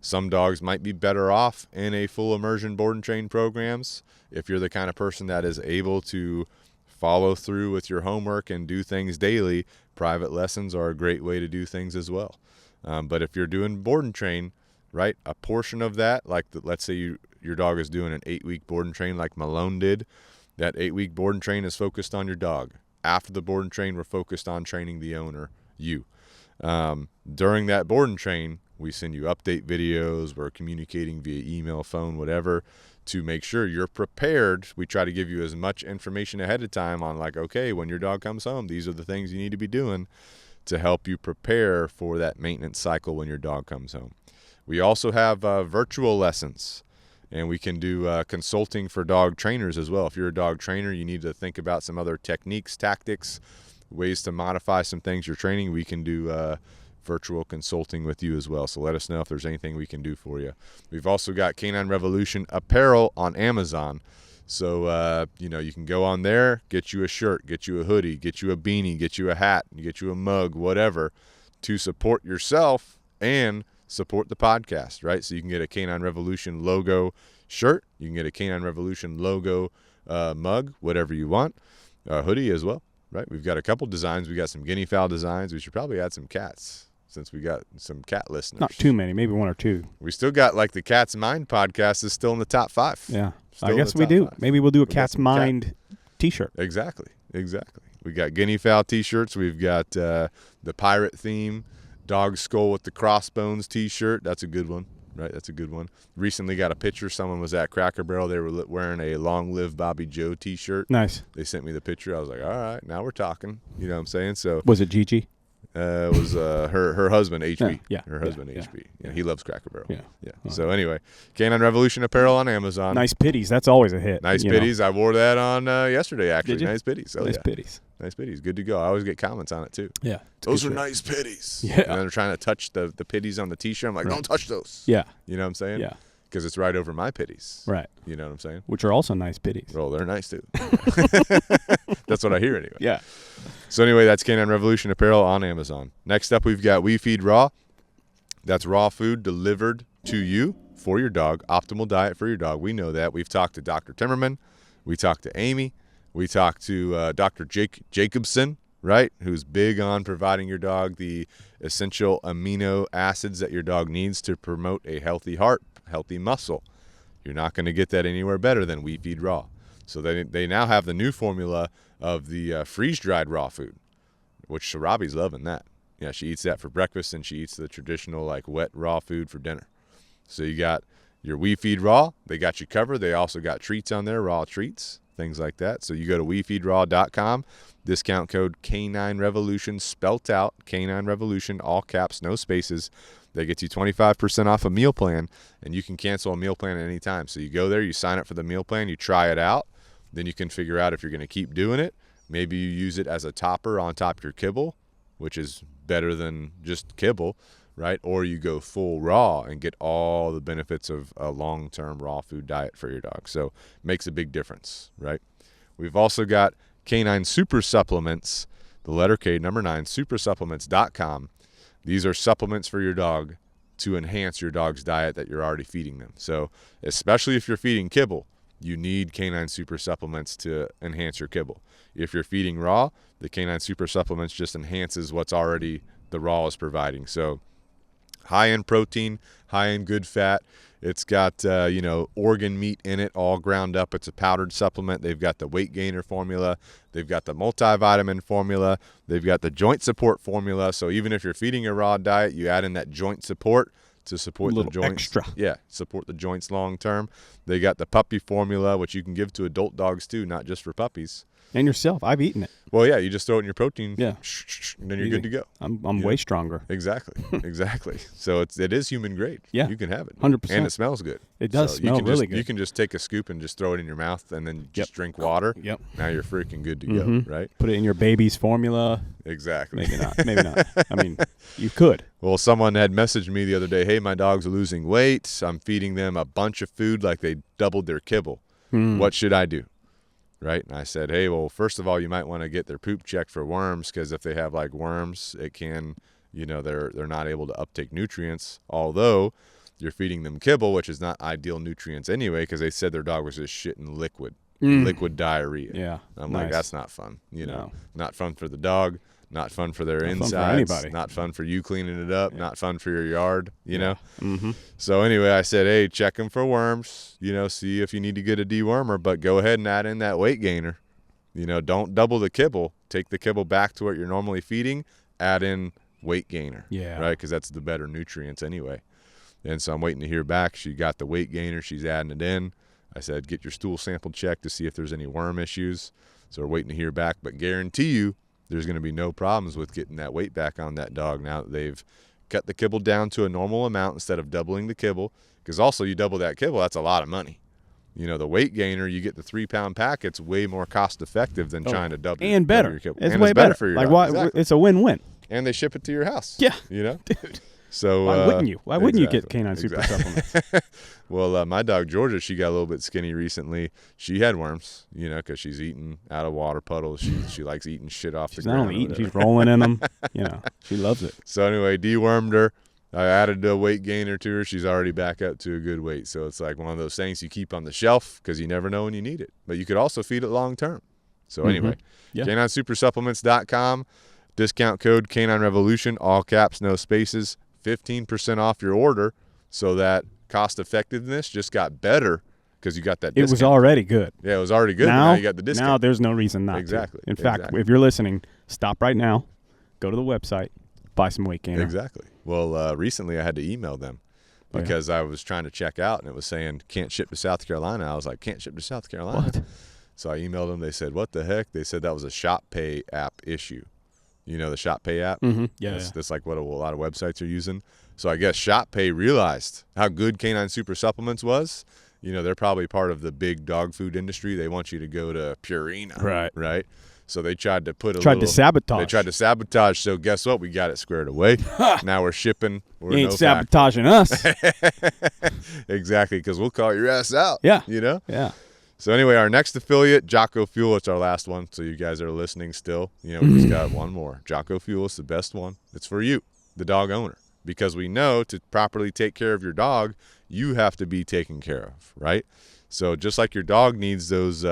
Some dogs might be better off in a full immersion board and train programs. If you're the kind of person that is able to follow through with your homework and do things daily, private lessons are a great way to do things as well. But if you're doing board and train, right, a portion of that, like let's say your dog is doing an 8-week board and train like Malone did, that 8-week board and train is focused on your dog. After the board and train, we're focused on training the owner, you. During that board and train, we send you update videos. We're communicating via email, phone, whatever, to make sure you're prepared. We try to give you as much information ahead of time on, like, okay, when your dog comes home, these are the things you need to be doing to help you prepare for that maintenance cycle when your dog comes home. We also have virtual lessons, and we can do consulting for dog trainers as well. If you're a dog trainer, you need to think about some other techniques, tactics, ways to modify some things you're training. We can do virtual consulting with you as well. So let us know if there's anything we can do for you. We've also got Canine Revolution apparel on Amazon. So, you can go on there, get you a shirt, get you a hoodie, get you a beanie, get you a hat, get you a mug, whatever, to support yourself and support the podcast, right? So you can get a Canine Revolution logo shirt. You can get a Canine Revolution logo mug, whatever you want, hoodie as well, right? We've got a couple designs. We got some guinea fowl designs. We should probably add some cats, since we got some cat listeners. Not too many, maybe one or two. We still got, like, the Cat's Mind podcast is still in the top 5. Yeah, still I guess we do. 5. Maybe we'll do a Cat's Mind t-shirt. Exactly. We got guinea fowl t-shirts. We've got the pirate theme, dog skull with the crossbones t-shirt. That's a good one, right? That's a good one. Recently got a picture. Someone was at Cracker Barrel. They were wearing a Long Live Bobby Joe t-shirt. Nice. They sent me the picture. I was like, all right, now we're talking. You know what I'm saying? So was it Gigi? It was her husband, HB. Yeah. Her husband, HB. Yeah. He loves Cracker Barrel. Yeah. So anyway, Canine Revolution apparel on Amazon. Nice pitties. That's always a hit. Nice pitties. I wore that on yesterday, actually. Did you? Nice pitties. Oh, nice pitties. Nice pitties. Good to go. I always get comments on it, too. Yeah. Those are nice pitties. Yeah. And they're trying to touch the pitties on the T-shirt. I'm like, don't touch those. Yeah. You know what I'm saying? Yeah. Because it's right over my pitties. Right. You know what I'm saying? Which are also nice pitties. Well, they're nice, too. That's what I hear anyway. Yeah. So anyway, that's Canine Revolution apparel on Amazon. Next up, we've got We Feed Raw. That's raw food delivered to you for your dog. Optimal diet for your dog. We know that. We've talked to Dr. Timmerman. We talked to Amy. We talked to Dr. Jacobson, right, who's big on providing your dog the essential amino acids that your dog needs to promote a healthy heart, healthy muscle. You're not going to get that anywhere better than We Feed Raw. So they now have the new formula of the freeze-dried raw food, which Sarabi's loving that. Yeah, she eats that for breakfast, and she eats the traditional, like, wet raw food for dinner. So you got your We Feed Raw. They got you covered. They also got treats on there, raw treats, things like that. So you go to WeFeedRaw.com, discount code Canine Revolution, spelt out, Canine Revolution, all caps, no spaces. That gets you 25% off a meal plan, and you can cancel a meal plan at any time. So you go there, you sign up for the meal plan, you try it out, then you can figure out if you're going to keep doing it. Maybe you use it as a topper on top of your kibble, which is better than just kibble, right? Or you go full raw and get all the benefits of a long-term raw food diet for your dog. So it makes a big difference, right? We've also got Canine Super Supplements, the letter K, number 9, supersupplements.com. These are supplements for your dog to enhance your dog's diet that you're already feeding them. So especially if you're feeding kibble, you need Canine Super Supplements to enhance your kibble. If you're feeding raw, the Canine Super Supplements just enhances what's already the raw is providing. So high in protein, high in good fat. It's got, organ meat in it, all ground up. It's a powdered supplement. They've got the weight gainer formula. They've got the multivitamin formula. They've got the joint support formula. So even if you're feeding a raw diet, you add in that joint support to support A the little joints. extra. Yeah, support the joints long term. They got the puppy formula, which you can give to adult dogs too, not just for puppies. And yourself. I've eaten it. Well, yeah, you just throw it in your protein. Yeah. And then you're good to go. I'm way stronger. Exactly. Exactly. So it is human grade. Yeah. You can have it. 100%. And it smells good. It does smell really good. You can just take a scoop and just throw it in your mouth and then just drink water. Yep. Now you're freaking good to go, right? Put it in your baby's formula. Exactly. Maybe not. Maybe not. I mean, you could. Well, someone had messaged me the other day, hey, my dogs are losing weight. I'm feeding them a bunch of food like they doubled their kibble. What should I do? Right? And I said, hey, well, first of all, you might want to get their poop checked for worms, because if they have like worms, it can, they're not able to uptake nutrients, although you're feeding them kibble, which is not ideal nutrients anyway, because they said their dog was just shitting liquid diarrhea. Yeah. I'm like, that's not fun. Not fun for the dog, not fun for their insides, fun for anybody. not fun for you cleaning it up, not fun for your yard, know? So anyway, I said, hey, check them for worms, see if you need to get a dewormer, but go ahead and add in that weight gainer. Don't double the kibble. Take the kibble back to what you're normally feeding, add in weight gainer. Yeah. Right? Because that's the better nutrients anyway. And so I'm waiting to hear back. She got the weight gainer. She's adding it in. I said, get your stool sample checked to see if there's any worm issues. So we're waiting to hear back, but guarantee you there's going to be no problems with getting that weight back on that dog now that they've cut the kibble down to a normal amount instead of doubling the kibble. Because also you double that kibble, that's a lot of money. The weight gainer, you get the 3-pound pack, it's way more cost effective than trying to double and better. Your kibble. It's and way it's better better for your like dog. why Exactly. it's a win-win. And they ship it to your house. Yeah. Dude. So why wouldn't you? Why wouldn't you get exactly, canine super supplements? Well, my dog Georgia, she got a little bit skinny recently. She had worms, because she's eating out of water puddles. She likes eating shit off the ground. She's not only eating, she's rolling in them. She loves it. So anyway, dewormed her. I added a weight gainer to her. She's already back up to a good weight. So it's like one of those things you keep on the shelf because you never know when you need it. But you could also feed it long term. So anyway, CanineSuperSupplements.com, discount code Canine Revolution, all caps, no spaces, 15% off your order. So that cost effectiveness just got better because you got that discount. It was already good. Yeah, it was already good. Now you got the discount. Now there's no reason not exactly. to. In fact, if you're listening, stop right now, go to the website, buy some weight gainer. Exactly. Well, recently I had to email them because I was trying to check out and it was saying can't ship to South Carolina. I was like, can't ship to South Carolina. What? So I emailed them. They said, what the heck? They said that was a Shop Pay app issue. The Shop Pay app? Mm-hmm. Yeah. That's like what a lot of websites are using. So I guess Shop Pay realized how good Canine Super Supplements was. They're probably part of the big dog food industry. They want you to go to Purina. Right. So they tried to put to sabotage. They tried to sabotage. So guess what? We got it squared away. Now we're shipping. You ain't sabotaging us. Exactly, because we'll call your ass out. Yeah. Yeah. So anyway, our next affiliate, Jocko Fuel, it's our last one. So you guys are listening still. We just got one more. Jocko Fuel is the best one. It's for you, the dog owner, because we know to properly take care of your dog, you have to be taken care of, right? So just like your dog needs those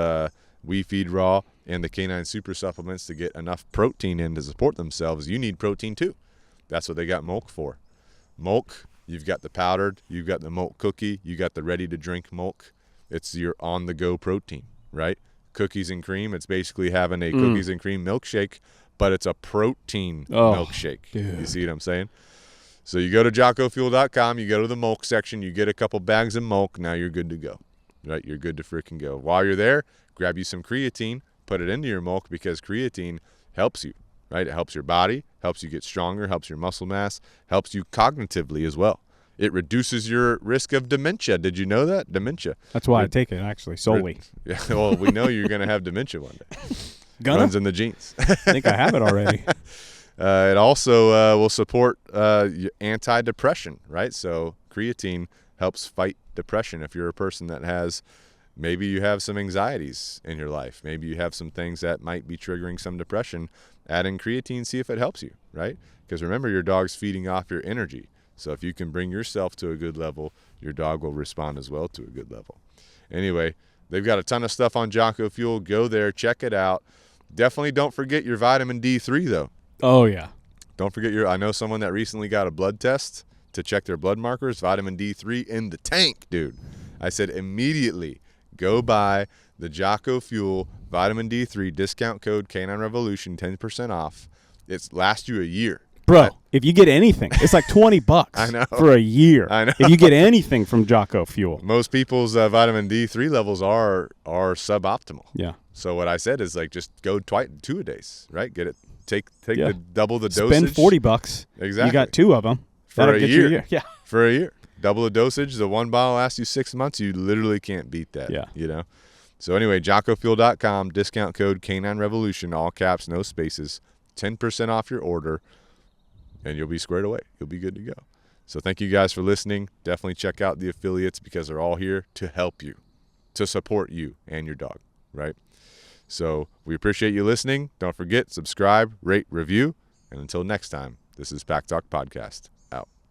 We Feed Raw and the Canine Super Supplements to get enough protein in to support themselves, you need protein too. That's what they got Milk for. Milk, you've got the powdered, you've got the milk cookie, you got the ready-to-drink milk. It's your on-the-go protein, right? Cookies and cream, it's basically having a cookies and cream milkshake, but it's a protein milkshake. Dude. You see what I'm saying? So you go to JockoFuel.com, you go to the milk section, you get a couple bags of milk, now you're good to go, right? You're good to freaking go. While you're there, grab you some creatine, put it into your milk because creatine helps you, right? It helps your body, helps you get stronger, helps your muscle mass, helps you cognitively as well. It reduces your risk of dementia. Did you know that? Dementia. That's why I take it, actually, solely. Yeah, well, we know you're going to have dementia one day. Runs in the genes. I think I have it already. It also will support antidepressant, right? So creatine helps fight depression. If you're a person that has, maybe you have some anxieties in your life. Maybe you have some things that might be triggering some depression. Add in creatine, see if it helps you, right? Because remember, your dog's feeding off your energy. So if you can bring yourself to a good level, your dog will respond as well to a good level. Anyway, they've got a ton of stuff on Jocko Fuel. Go there, check it out. Definitely don't forget your vitamin D3, though. Oh, yeah. Don't forget I know someone that recently got a blood test to check their blood markers, vitamin D3 in the tank, dude. I said immediately go buy the Jocko Fuel vitamin D3 discount code Canine Revolution, 10% off. It lasts you a year. Bro, if you get anything, it's like $20 I know. for a year. I know. If you get anything from Jocko Fuel. Most people's vitamin D3 levels are suboptimal. Yeah. So what I said is like just go 2 a days, right? Get it. Take Yeah. the double the Spend dosage. $40. Exactly. You got 2 of them. For That'll a get you year. Yeah. For a year. Double the dosage. The one bottle lasts you 6 months. You literally can't beat that. Yeah. You know? So anyway, JockoFuel.com, discount code Canine Revolution, all caps, no spaces, 10% off your order, and you'll be squared away. You'll be good to go. So thank you guys for listening. Definitely check out the affiliates because they're all here to help you, to support you and your dog, right? So we appreciate you listening. Don't forget, subscribe, rate, review, and until next time, this is Pack Talk Podcast.